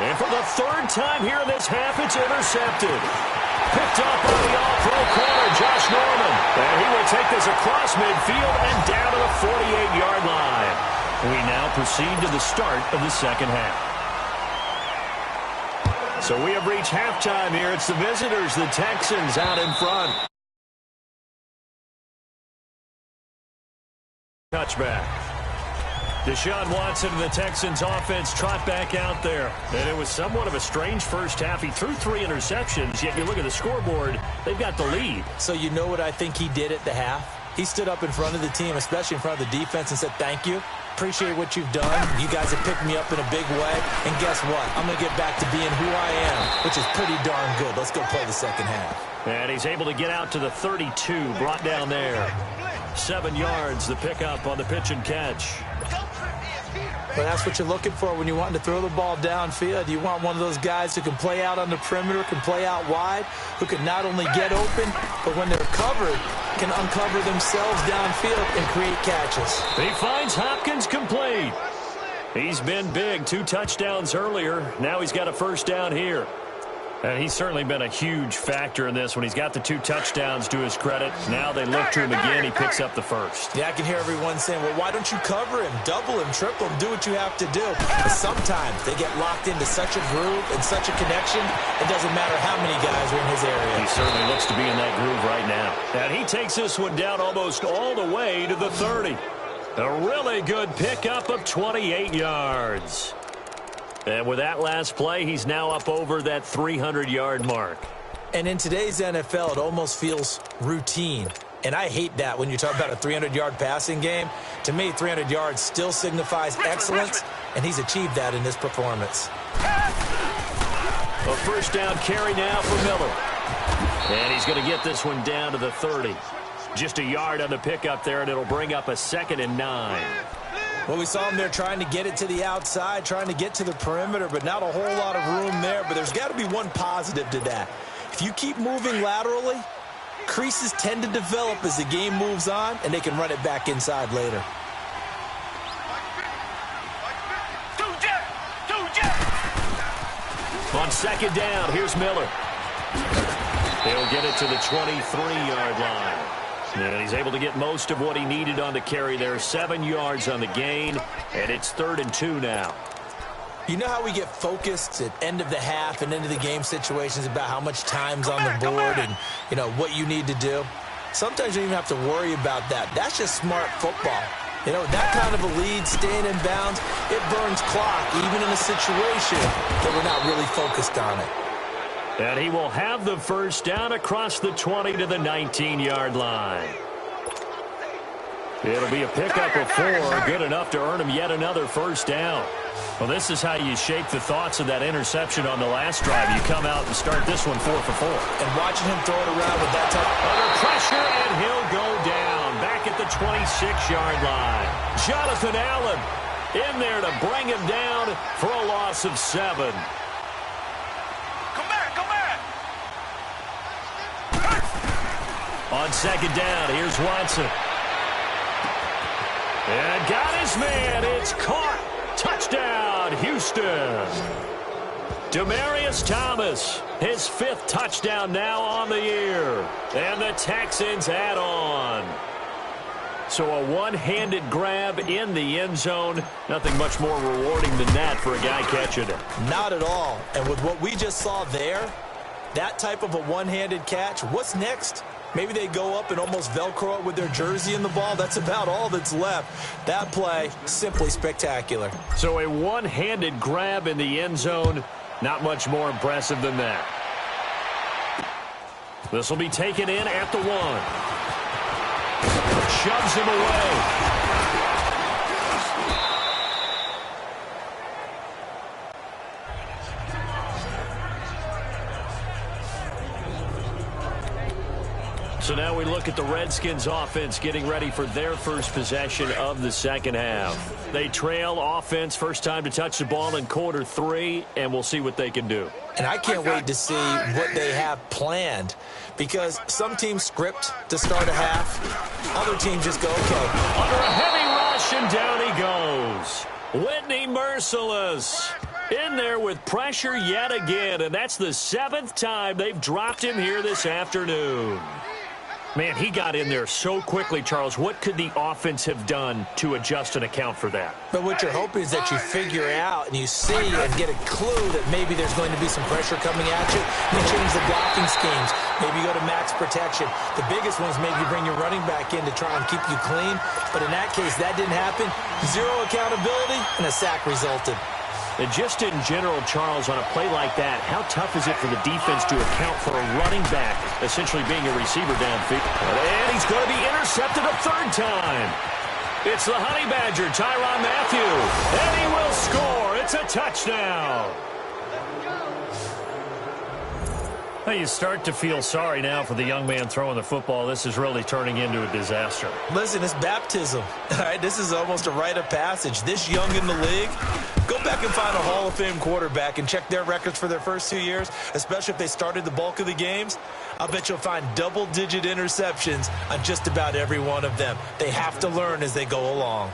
And for the 3rd time here in this half, it's intercepted. Picked up on the all-pro corner, Josh Norman. And he will take this across midfield and down to the 48-yard line. We now proceed to the start of the second half. So we have reached halftime here. It's the visitors, the Texans, out in front. Touchback. Deshaun Watson and the Texans offense trot back out there. And it was somewhat of a strange first half. He threw 3 interceptions, yet you look at the scoreboard, they've got the lead. So you know what I think he did at the half? He stood up in front of the team, especially in front of the defense, and said, thank you. Appreciate what you've done. You guys have picked me up in a big way. And guess what? I'm going to get back to being who I am, which is pretty darn good. Let's go play the second half. And he's able to get out to the 32, brought down there. 7 yards, the pickup on the pitch and catch. But that's what you're looking for when you want to throw the ball downfield. You want one of those guys who can play out on the perimeter, can play out wide, who can not only get open, but when they're covered, can uncover themselves downfield and create catches. He finds Hopkins complete. He's been big. 2 touchdowns earlier. Now he's got a first down here. And he's certainly been a huge factor in this when he's got the 2 touchdowns to his credit. Now they look to him again. He picks up the first. Yeah, I can hear everyone saying, well, why don't you cover him, double him, triple him, do what you have to do. But sometimes they get locked into such a groove and such a connection, it doesn't matter how many guys are in his area. He certainly looks to be in that groove right now. And he takes this one down almost all the way to the 30. A really good pickup of 28 yards. And with that last play, he's now up over that 300-yard mark. And in today's NFL, it almost feels routine. And I hate that when you talk about a 300-yard passing game. To me, 300 yards still signifies excellence, and he's achieved that in this performance. A first down carry now for Miller. And he's going to get this one down to the 30. Just a yard on the pickup there, and it'll bring up a 2nd and 9. Well, we saw him there trying to get it to the outside, trying to get to the perimeter, but not a whole lot of room there. But there's got to be one positive to that. If you keep moving laterally, creases tend to develop as the game moves on, and they can run it back inside later. On 2nd down, here's Miller. He'll get it to the 23-yard line. And he's able to get most of what he needed on the carry there. 7 yards on the gain, and it's 3rd and 2 now. You know how we get focused at end of the half and into the game situations about how much time's on the board and, you know, what you need to do? Sometimes you don't even have to worry about that. That's just smart football. You know, that kind of a lead, staying in bounds, it burns clock, even in a situation that we're not really focused on it. And he will have the first down across the 20 to the 19-yard line. It'll be a pickup of 4, good enough to earn him yet another first down. Well, this is how you shake the thoughts of that interception on the last drive. You come out and start this one 4 for 4. And watching him throw it around with that type under pressure, and he'll go down back at the 26-yard line. Jonathan Allen in there to bring him down for a loss of 7. On 2nd down, here's Watson. And got his man. It's caught. Touchdown, Houston. Demaryius Thomas, his 5th touchdown now on the year. And the Texans add on. So a one-handed grab in the end zone. Nothing much more rewarding than that for a guy catching it. Not at all. And with what we just saw there, that type of a one-handed catch, what's next? Maybe they go up and almost Velcro it with their jersey in the ball. That's about all that's left. That play, simply spectacular. So a one-handed grab in the end zone, not much more impressive than that. This will be taken in at the 1. Shoves him away. So now we look at the Redskins offense getting ready for their first possession of the second half. They trail offense, first time to touch the ball in quarter 3, and we'll see what they can do. And I can't wait to see what they have planned, because some teams script to start a half. Other teams just go, okay. Under a heavy rush, and down he goes. Whitney Merciless in there with pressure yet again, and that's the 7th time they've dropped him here this afternoon. Man, he got in there so quickly, Charles. What could the offense have done to adjust and account for that? But what you're hoping is that you figure out and you see and get a clue that maybe there's going to be some pressure coming at you. You change the blocking schemes. Maybe you go to max protection. The biggest one is maybe you bring your running back in to try and keep you clean. But in that case, that didn't happen. Zero accountability, and a sack resulted. And just in general, Charles, on a play like that, how tough is it for the defense to account for a running back essentially being a receiver downfield? And he's going to be intercepted a third time. It's the Honey Badger, Tyrann Mathieu, and he will score. It's a touchdown. Well, you start to feel sorry now for the young man throwing the football. This is really turning into a disaster. Listen, it's baptism. All right, this is almost a rite of passage. This young in the league, go back and find a Hall of Fame quarterback and check their records for their first 2 years, especially if they started the bulk of the games. I'll bet you'll find double-digit interceptions on just about every one of them. They have to learn as they go along.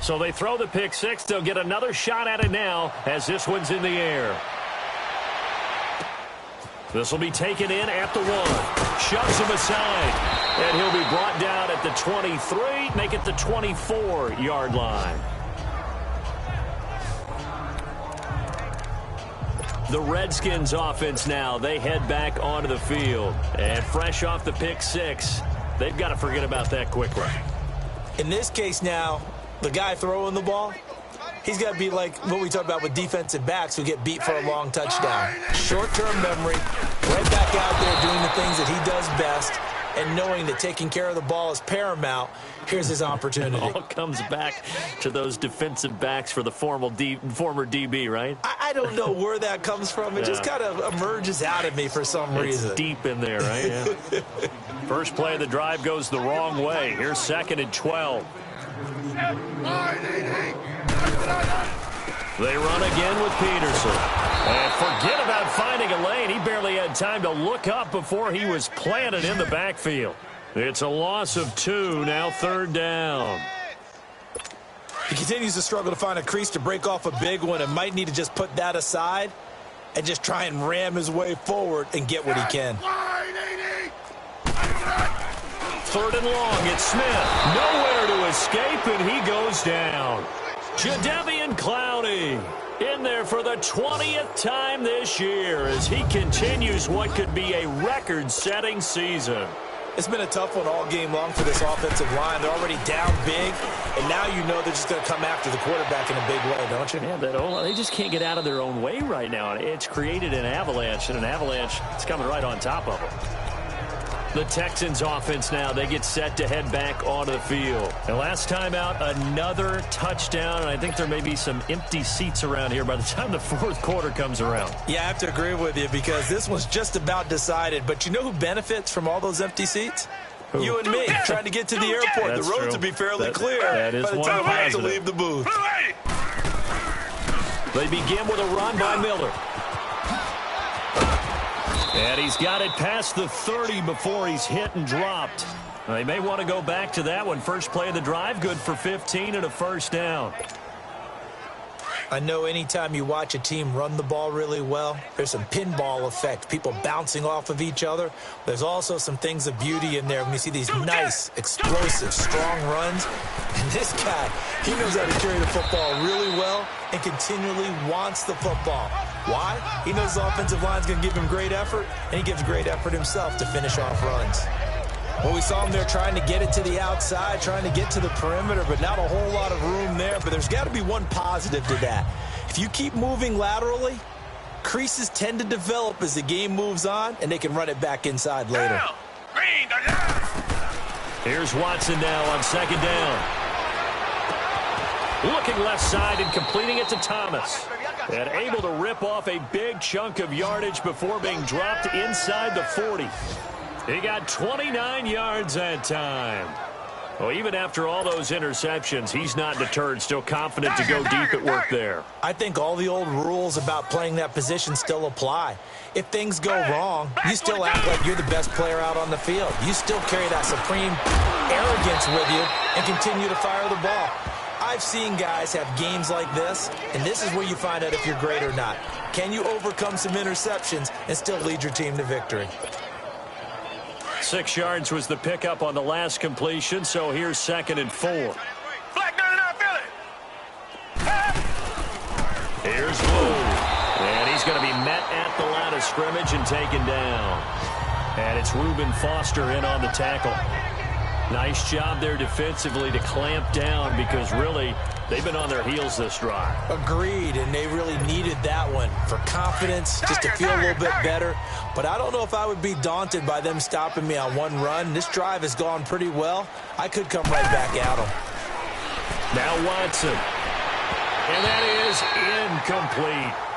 So they throw the pick six. They'll get another shot at it now as this one's in the air. This will be taken in at the 1. Shoves him aside. And he'll be brought down at the 23. Make it the 24-yard line. The Redskins offense now. They head back onto the field. And fresh off the pick six, they've got to forget about that quickly. In this case now, the guy throwing the ball, he's got to be like what we talk about with defensive backs who get beat for a long touchdown. Short-term memory, right back out there doing the things that he does best, and knowing that taking care of the ball is paramount. Here's his opportunity. It all comes back to those defensive backs for the former DB, right? I don't know where that comes from. It just kind of emerges out of me for some reason. It's deep in there, right? Yeah. First play of the drive goes the wrong way. Here's 2nd and 12. They run again with Peterson. And forget about finding a lane. He barely had time to look up before he was planted in the backfield. It's a loss of 2, now 3rd down. He continues to struggle to find a crease to break off a big one and might need to just put that aside and just try and ram his way forward and get what he can. 3rd and long, it's Smith. Nowhere to escape, and he goes down. Jadeveon Clowney in there for the 20th time this year as he continues what could be a record-setting season. It's been a tough one all game long for this offensive line. They're already down big, and now you know they're just going to come after the quarterback in a big way, don't you? Yeah, they just can't get out of their own way right now. It's created an avalanche, and an avalanche is coming right on top of them. The Texans offense now, they get set to head back onto the field. And last time out, another touchdown, and I think there may be some empty seats around here by the time the 4th quarter comes around. Yeah, I have to agree with you because this one's just about decided. But you know who benefits from all those empty seats? Who? You and me, trying to get to the airport. That's the roads true. will be fairly clear that is by the time we have to positive. leave the booth. They begin with a run by Miller. And he's got it past the 30 before he's hit and dropped. They may want to go back to that one. First play of the drive, good for 15 and a 1st down. I know anytime you watch a team run the ball really well, there's some pinball effect, people bouncing off of each other. There's also some things of beauty in there when you see these nice, explosive, strong runs. And this guy, he knows how to carry the football really well and continually wants the football. Why? He knows the offensive line's going to give him great effort, and he gives great effort himself to finish off runs. Well, we saw him there trying to get it to the outside, trying to get to the perimeter, but not a whole lot of room there. But there's got to be one positive to that. If you keep moving laterally, creases tend to develop as the game moves on, and they can run it back inside later. Here's Watson now on 2nd down. Looking left side and completing it to Thomas. And able to rip off a big chunk of yardage before being dropped inside the 40. He got 29 yards that time. Well, even after all those interceptions, he's not deterred, still confident to go deep at work there. I think all the old rules about playing that position still apply. If things go wrong, you still act like you're the best player out on the field. You still carry that supreme arrogance with you and continue to fire the ball. I've seen guys have games like this, and this is where you find out if you're great or not. Can you overcome some interceptions and still lead your team to victory? 6 yards was the pickup on the last completion, so here's 2nd and 4. Here's Blue. And he's going to be met at the line of scrimmage and taken down. And it's Reuben Foster in on the tackle. Nice job there defensively to clamp down because really they've been on their heels this drive. Agreed, and they really needed that one for confidence, just to feel a little bit better. But I don't know if I would be daunted by them stopping me on one run. This drive has gone pretty well. I could come right back at them. Now Watson. And that is incomplete.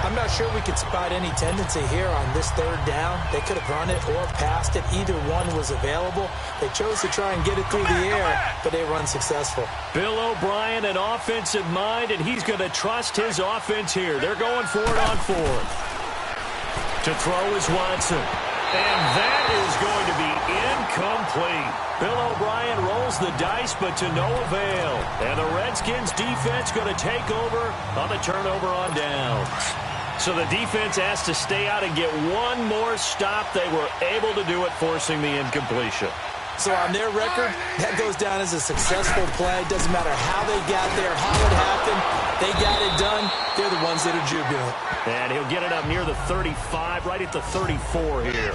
I'm not sure we could spot any tendency here on this 3rd down. They could have run it or passed it. Either one was available. They chose to try and get it through the air, but they were unsuccessful. Bill O'Brien, an offensive mind, and he's going to trust his offense here. They're going for it on 4th. To throw is Watson. And that is going to be incomplete. Bill O'Brien rolls the dice, but to no avail. And the Redskins defense going to take over on the turnover on downs. So the defense has to stay out and get one more stop. They were able to do it, forcing the incompletion. So on their record, that goes down as a successful play. Doesn't matter how they got there, how it happened. They got it done. They're the ones that are jubilant. And he'll get it up near the 35, right at the 34 here.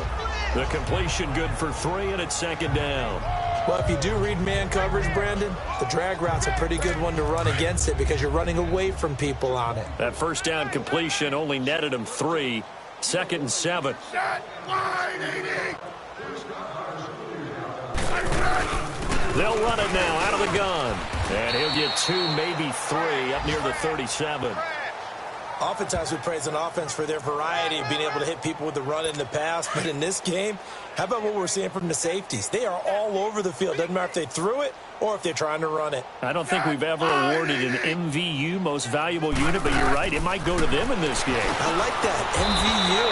The completion good for 3, and it's 2nd down. Well, if you do read man coverage, Brandon, the drag route's a pretty good one to run against it because you're running away from people on it. That 1st down completion only netted him 3. 2nd and 7. They'll run it now out of the gun. And he'll get 2, maybe 3, up near the 37. Oftentimes we praise an offense for their variety of being able to hit people with the run and the pass. But in this game, how about what we're seeing from the safeties? They are all over the field. Doesn't matter if they threw it or if they're trying to run it. I don't think we've ever awarded an MVU, most valuable unit, but you're right, it might go to them in this game. I like that, MVU.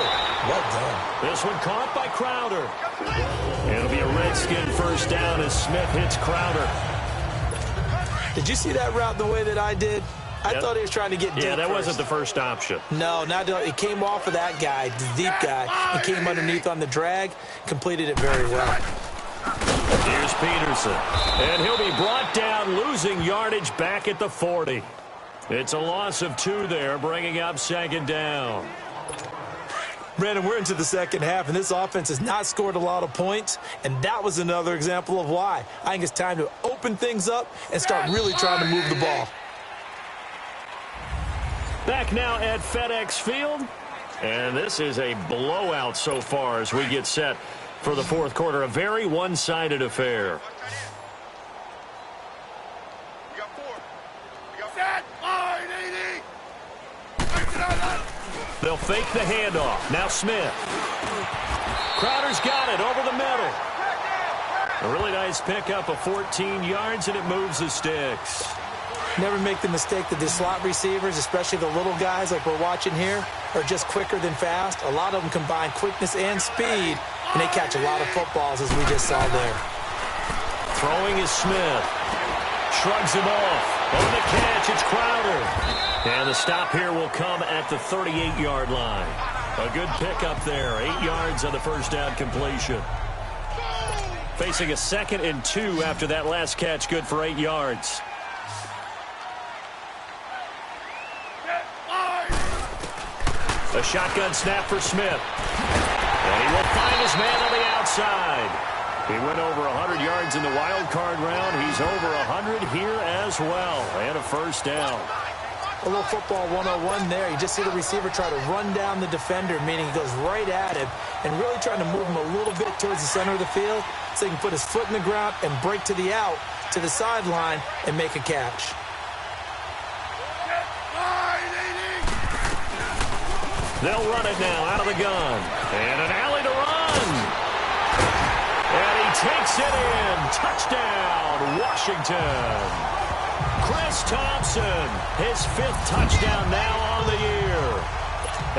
Well done. This one caught by Crowder. It'll be a Redskin 1st down as Smith hits Crowder. Did you see that route the way that I did? I thought he was trying to get deep. Yeah, that first. wasn't the first option. No, not it came off of that guy, the deep guy, and came underneath on the drag, completed it very well. Here's Peterson, and he'll be brought down, losing yardage back at the 40. It's a loss of 2 there, bringing up 2nd down. Brandon, we're into the 2nd half, and this offense has not scored a lot of points, and that was another example of why. I think it's time to open things up and start really trying to move the ball. Back now at FedEx Field, and this is a blowout so far as we get set for the 4th quarter. A very one-sided affair. They'll fake the handoff. Now Smith. Crowder's got it over the middle. A really nice pickup of 14 yards, and it moves the sticks. Never make the mistake that the slot receivers, especially the little guys like we're watching here, are just quicker than fast. A lot of them combine quickness and speed, and they catch a lot of footballs, as we just saw there. Throwing is Smith. Shrugs him off. On the catch, it's Crowder. And the stop here will come at the 38-yard line. A good pickup there. 8 yards on the 1st down completion. Facing a 2nd and 2 after that last catch, good for 8 yards. A shotgun snap for Smith. And he will find his man on the outside. He went over 100 yards in the wild card round. He's over 100 here as well. And a 1st down. A little football 101 there. You just see the receiver try to run down the defender, meaning he goes right at him and really trying to move him a little bit towards the center of the field so he can put his foot in the ground and break to the out, to the sideline, and make a catch. They'll run it now out of the gun. And an alley to run. And he takes it in. Touchdown, Washington. Chris Thompson, his 5th touchdown now on the year.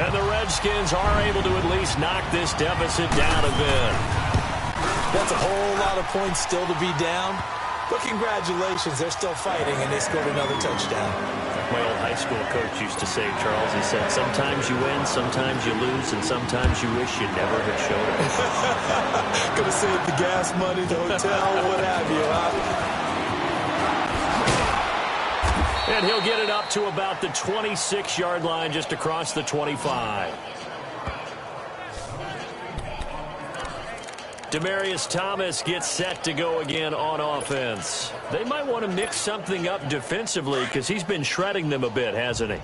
And the Redskins are able to at least knock this deficit down a bit. That's a whole lot of points still to be down. But congratulations, they're still fighting, and they scored another touchdown. My old high school coach used to say, Charles, he said, sometimes you win, sometimes you lose, and sometimes you wish you never had showed up. Gonna save the gas money, the hotel, what have you, huh? And he'll get it up to about the 26-yard line, just across the 25. Demaryius Thomas gets set to go again on offense. They might want to mix something up defensively because he's been shredding them a bit, hasn't he?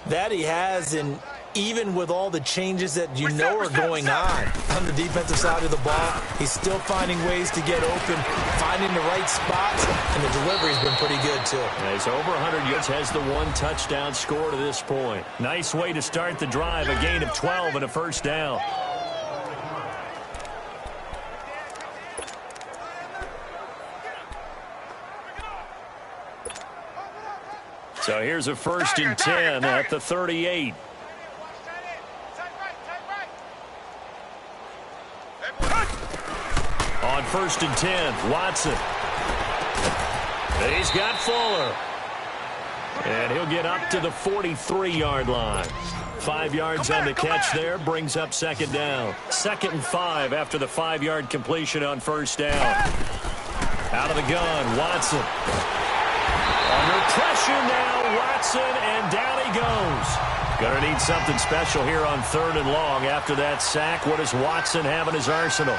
That he has, and even with all the changes that you know are going on the defensive side of the ball, he's still finding ways to get open, finding the right spots, and the delivery's been pretty good, too. He's over 100 yards, has the one touchdown score to this point. Nice way to start the drive, a gain of 12 and a first down. So here's a 1st and 10 at the 38. On 1st and 10, Watson. He's got Fuller. And he'll get up to the 43-yard line. 5 yards on the catch there, brings up 2nd down. 2nd and 5 after the 5-yard completion on 1st down. Out of the gun, Watson. Under pressure now, Watson, and down he goes. Gonna need something special here on 3rd and long after that sack. What does Watson have in his arsenal?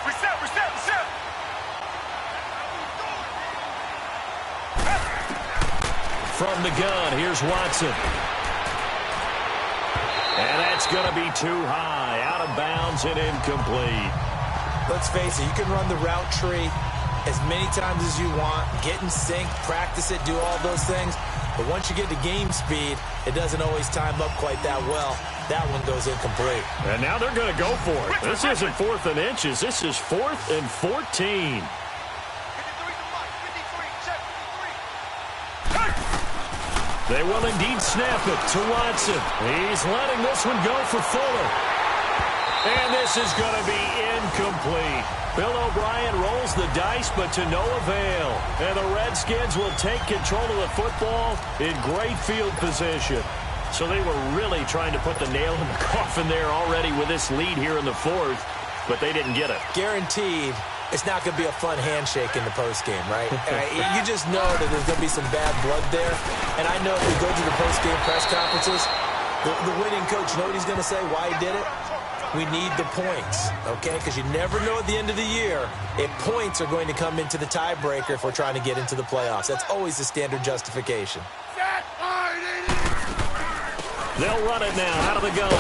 Reset. From the gun, here's Watson. And that's going to be too high, out of bounds and incomplete. Let's face it, you can run the route tree as many times as you want, get in sync, practice it, do all those things. But once you get to game speed, it doesn't always time up quite that well. That one goes incomplete. And now they're going to go for it. This isn't 4th and inches. This is 4th and 14. They will indeed snap it to Watson. He's letting this one go for Fuller. And this is going to be incomplete. Bill O'Brien rolls the dice, but to no avail. And the Redskins will take control of the football in great field position. So they were really trying to put the nail in the coffin there already with this lead here in the 4th, but they didn't get it. Guaranteed, it's not going to be a fun handshake in the postgame, right? You just know that there's going to be some bad blood there. And I know if we go to the postgame press conferences, the winning coach, you know what he's going to say, why he did it? We need the points, okay? Because you never know at the end of the year if points are going to come into the tiebreaker if we're trying to get into the playoffs. That's always the standard justification. They'll run it now out of the gun.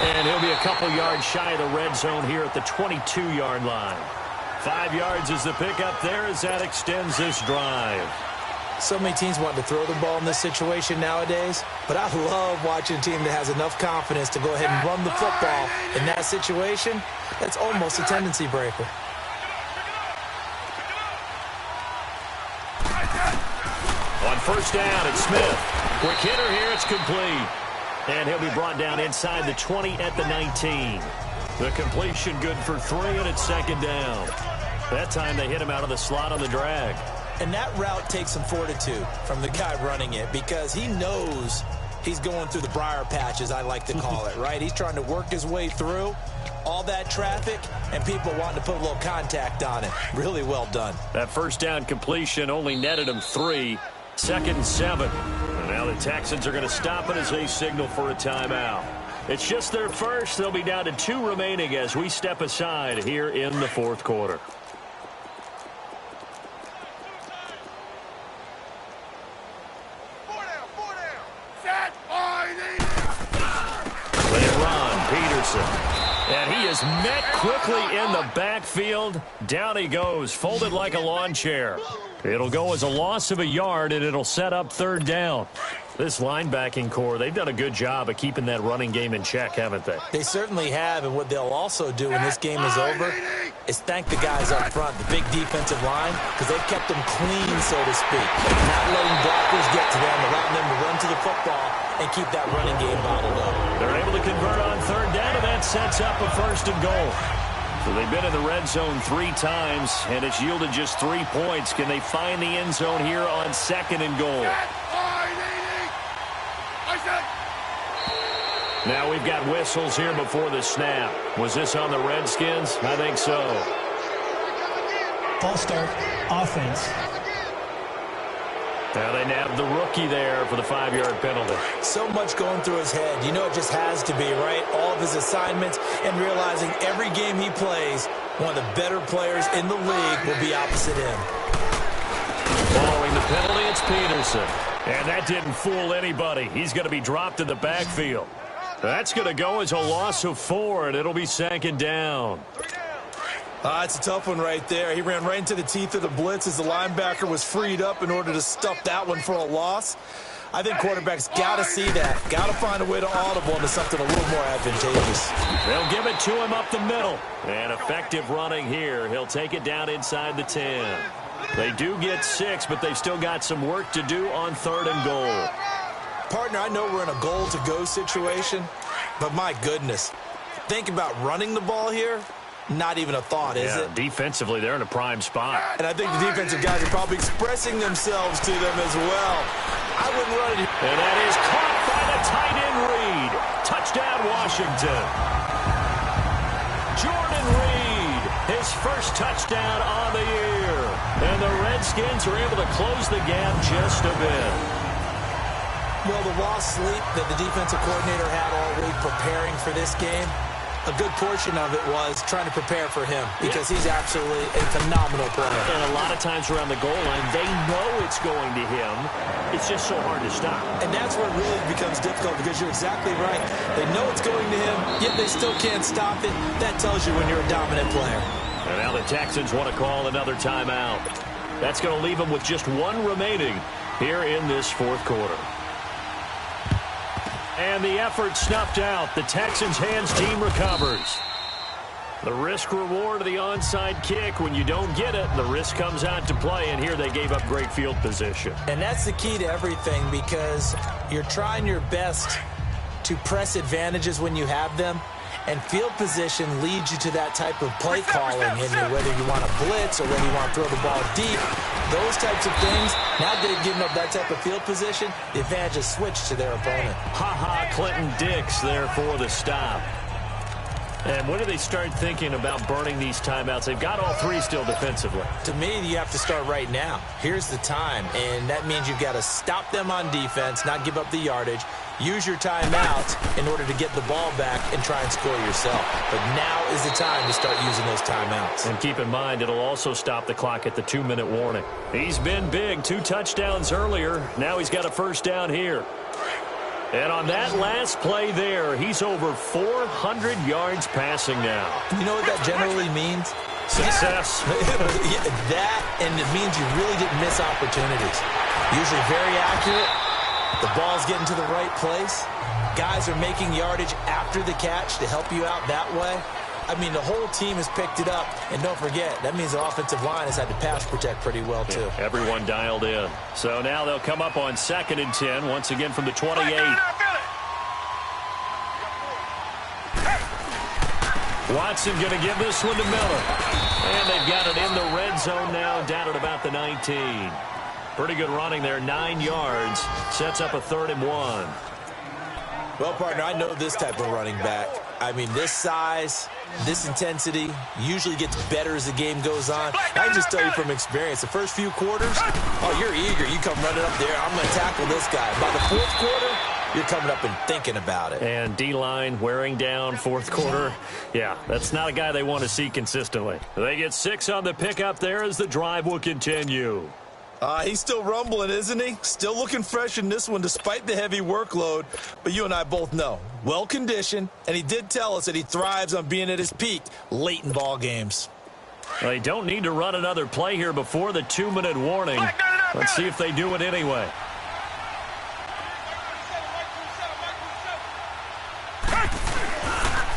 And he'll be a couple yards shy of the red zone here at the 22-yard line. 5 yards is the pickup there as that extends this drive. So many teams want to throw the ball in this situation nowadays, but I love watching a team that has enough confidence to go ahead and run the football in that situation. That's almost a tendency breaker. On 1st down, it's Smith. Quick hitter here, it's complete. And he'll be brought down inside the 20 at the 19. The completion good for 3, and it's 2nd down. That time they hit him out of the slot on the drag. And that route takes some fortitude from the guy running it because he knows he's going through the briar patch, as I like to call it, right? He's trying to work his way through all that traffic and people wanting to put a little contact on it. Really well done. That 1st down completion only netted him 3. 2nd and 7. And now the Texans are going to stop it as they signal for a timeout. It's just their first. They'll be down to 2 remaining as we step aside here in the 4th quarter. They run, Peterson. And he is met quickly in the backfield. Down he goes, folded like a lawn chair. It'll go as a loss of a yard, and it'll set up 3rd down. This linebacking core, they've done a good job of keeping that running game in check, haven't they? They certainly have, and what they'll also do when this game is over is thank the guys up front, the big defensive line, because they've kept them clean, so to speak. Not letting blockers get to them, allowing them to run to the football and keep that running game bottled up. They're able to convert on 3rd down, and that sets up a 1st and goal. So they've been in the red zone 3 times, and it's yielded just 3 points. Can they find the end zone here on 2nd and goal? Now we've got whistles here before the snap. Was this on the Redskins? I think so. False start, offense. Now they nabbed the rookie there for the 5-yard penalty. So much going through his head. You know it just has to be, right? All of his assignments and realizing every game he plays, one of the better players in the league will be opposite him. Following the penalty, it's Peterson. And that didn't fool anybody. He's going to be dropped in the backfield. That's going to go as a loss of 4, and it'll be 2nd down. It's a tough one right there. He ran right into the teeth of the blitz as the linebacker was freed up in order to stuff that one for a loss. I think quarterbacks got to see that. Got to find a way to audible into something a little more advantageous. They'll give it to him up the middle. And effective running here. He'll take it down inside the 10. They do get 6, but they've still got some work to do on 3rd and goal. Partner, I know we're in a goal-to-go situation, but my goodness. Think about running the ball here. Not even a thought, is it? Defensively, they're in a prime spot. And I think the defensive guys are probably expressing themselves to them as well. I wouldn't run it. And that is caught by the tight end Reed. Touchdown, Washington. Jordan Reed, his first touchdown on the year. And the Redskins are able to close the gap just a bit. Well, the lost sleep that the defensive coordinator had all week preparing for this game, a good portion of it was trying to prepare for him because he's absolutely a phenomenal player. And a lot of times around the goal line, they know it's going to him. It's just so hard to stop. And that's where it really becomes difficult because you're exactly right. They know it's going to him, yet they still can't stop it. That tells you when you're a dominant player. And now the Texans want to call another timeout. That's going to leave them with just 1 remaining here in this 4th quarter. And the effort snuffed out. The Texans' hands team recovers. The risk-reward of the onside kick. When you don't get it, the risk comes out to play, and here they gave up great field position. And that's the key to everything because you're trying your best to press advantages when you have them, and field position leads you to that type of play calling, and whether you want to blitz or whether you want to throw the ball deep, those types of things. Now they've given up that type of field position, the advantage is switched to their opponent. Clinton Dix there for the stop. And when do they start thinking about burning these timeouts? They've got all 3 still defensively. To me, you have to start right now. Here's the time, and that means you've got to stop them on defense, not give up the yardage, use your timeout in order to get the ball back and try and score yourself. But now is the time to start using those timeouts. And keep in mind, it'll also stop the clock at the 2-minute warning. He's been big, 2 touchdowns earlier. Now he's got a first down here. And on that last play there, he's over 400 yards passing now. You know what that generally means? Success. That, and it means you really didn't miss opportunities. Usually very accurate. The ball's getting to the right place. Guys are making yardage after the catch to help you out that way. I mean, the whole team has picked it up. And don't forget, that means the offensive line has had to pass protect pretty well, too. Yeah, everyone dialed in. So now they'll come up on 2nd and 10, once again from the 28. Watson going to give this one to Miller. And they've got it in the red zone now, down at about the 19. Pretty good running there, 9 yards. Sets up a 3rd and 1. Well, partner, I know this type of running back. I mean, this size, this intensity usually gets better as the game goes on. I can just tell you from experience, the first few quarters, oh, you're eager. You come running up there, I'm going to tackle this guy. By the 4th quarter, you're coming up and thinking about it. And D-line wearing down 4th quarter. Yeah, that's not a guy they want to see consistently. They get 6 on the pickup there as the drive will continue. He's still rumbling, isn't he? Still looking fresh in this one despite the heavy workload. But you and I both know, well-conditioned, and he did tell us that he thrives on being at his peak late in ball games. They don't need to run another play here before the 2-minute warning. Let's see if they do it anyway.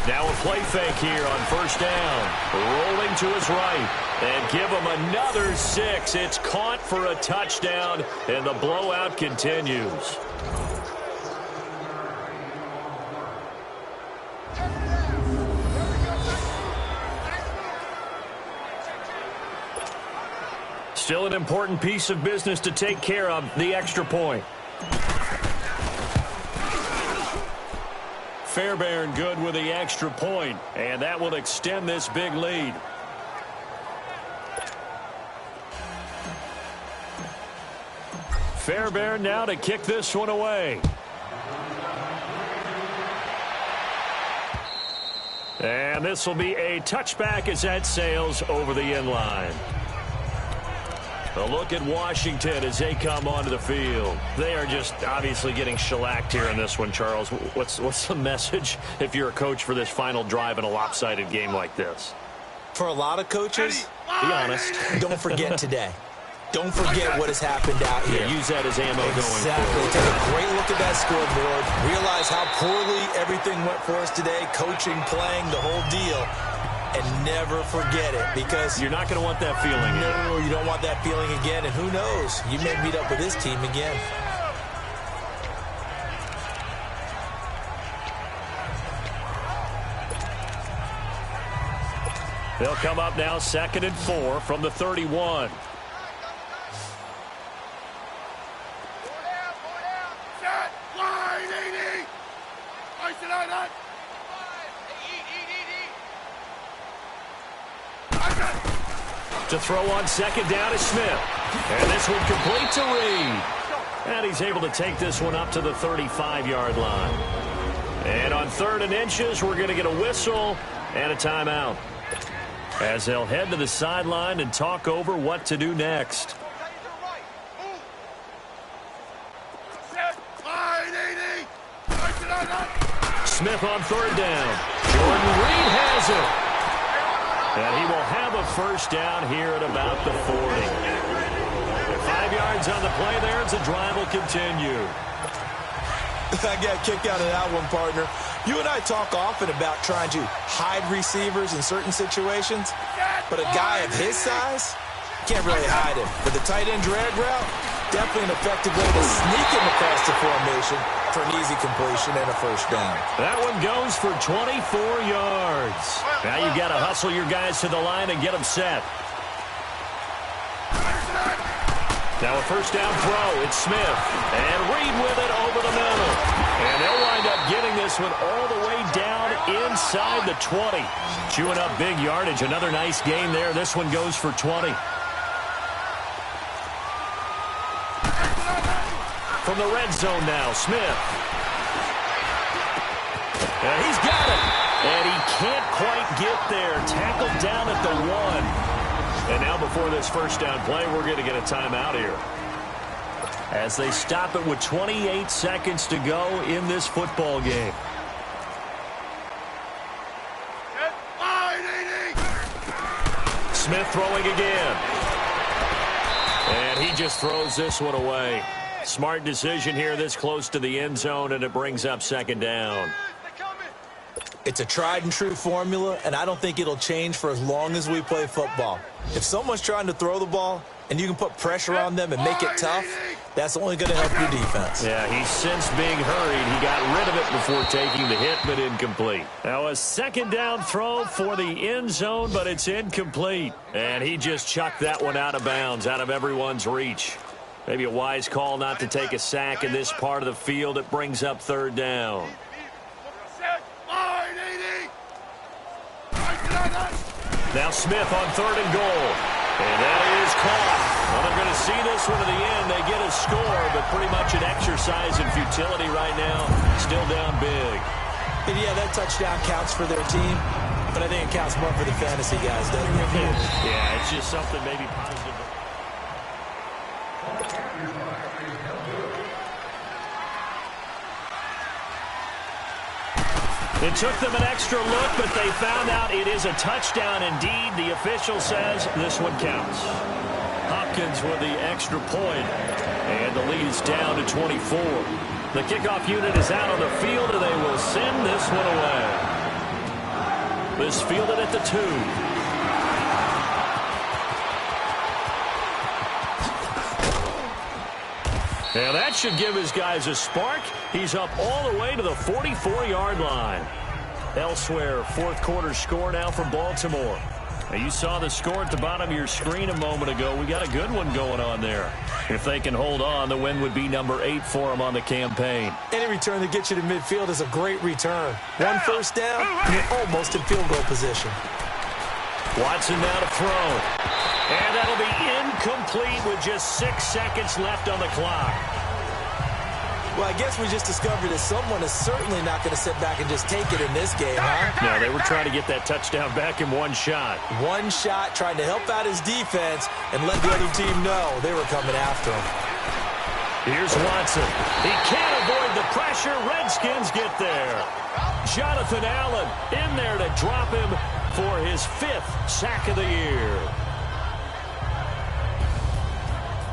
Now a play fake here on 1st down. Rolling to his right. And give him another 6. It's caught for a touchdown, and the blowout continues. Still an important piece of business to take care of, the extra point. Fairbairn good with the extra point, and that will extend this big lead. Fairbairn now to kick this one away. And this will be a touchback as that sails over the end line. A look at Washington as they come onto the field. They are just obviously getting shellacked here in this one, Charles. What's the message if you're a coach for this final drive in a lopsided game like this? For a lot of coaches, be honest. Don't forget today. Don't forget what has happened out here. Yeah, use that as ammo going forward. Exactly. Take a great look at that scoreboard. Realize how poorly everything went for us today. Coaching, playing, the whole deal. And never forget it, because you're not going to want that feeling. No, you don't want that feeling again. And who knows? You may meet up with this team again. They'll come up now 2nd and 4 from the 31. To throw on 2nd down is Smith. And this one complete to Reed. And he's able to take this one up to the 35-yard line. And on 3rd and inches, we're going to get a whistle and a timeout, as they'll head to the sideline and talk over what to do next. Smith on 3rd down. Jordan Reed has it. And he will have a first down here at about the 40. 5 yards on the play there as the drive will continue. I got kicked out of that one, partner. You and I talk often about trying to hide receivers in certain situations, but a guy of his size, can't really hide him. But the tight end drag route, definitely an effective way to sneak him across the formation for an easy completion and a first down. That one goes for 24 yards. Now you've got to hustle your guys to the line and get them set. Now a first down throw. It's Smith. And Reed with it over the middle. And they'll wind up getting this one all the way down inside the 20. Chewing up big yardage. Another nice gain there. This one goes for 20. From the red zone now, Smith. And he's got it. And he can't quite get there. Tackled down at the 1. And now before this first down play, we're going to get a timeout here, as they stop it with 28 seconds to go in this football game. Smith throwing again. And he just throws this one away. Smart decision here this close to the end zone, and it brings up 2nd down. It's a tried and true formula, and I don't think it'll change for as long as we play football. If someone's trying to throw the ball and you can put pressure on them and make it tough, that's only going to help your defense. Yeah, he sensed being hurried. He got rid of it before taking the hit, but incomplete. Now a 2nd down throw for the end zone, but it's incomplete. And he just chucked that one out of bounds, out of everyone's reach. Maybe a wise call not to take a sack in this part of the field. It brings up 3rd down. Now Smith on 3rd and goal. And that is caught. Well, they're going to see this one to the end. They get a score, but pretty much an exercise in futility right now. Still down big. And yeah, that touchdown counts for their team, but I think it counts more for the fantasy guys, doesn't it? Yeah, it's just something maybe positive. It took them an extra look, but they found out it is a touchdown indeed. The official says this one counts. Hopkins with the extra point, and the lead is down to 24. The kickoff unit is out on the field, and they will send this one away. This fielded at the 2. Now that should give his guys a spark. He's up all the way to the 44-yard line. Elsewhere, 4th quarter score now for Baltimore. Now, you saw the score at the bottom of your screen a moment ago. We got a good one going on there. If they can hold on, the win would be number 8 for them on the campaign. Any return that gets you to midfield is a great return. One first down, and you're almost in field goal position. Watson now to throw. And that'll be incomplete with just 6 seconds left on the clock. Well, I guess we just discovered that someone is certainly not going to sit back and just take it in this game, huh? No, they were trying to get that touchdown back in one shot. One shot, trying to help out his defense and let the other team know they were coming after him. Here's Watson. He can't avoid the pressure. Redskins get there. Jonathan Allen in there to drop him for his 5th sack of the year.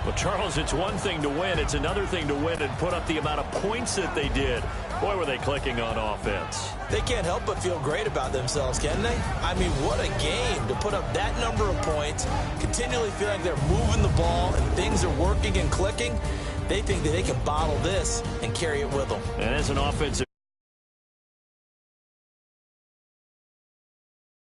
Well, Charles, it's one thing to win. It's another thing to win and put up the amount of points that they did. Boy, were they clicking on offense. They can't help but feel great about themselves, can they? I mean, what a game to put up that number of points, continually feeling like they're moving the ball and things are working and clicking. They think that they can bottle this and carry it with them. And as an offensive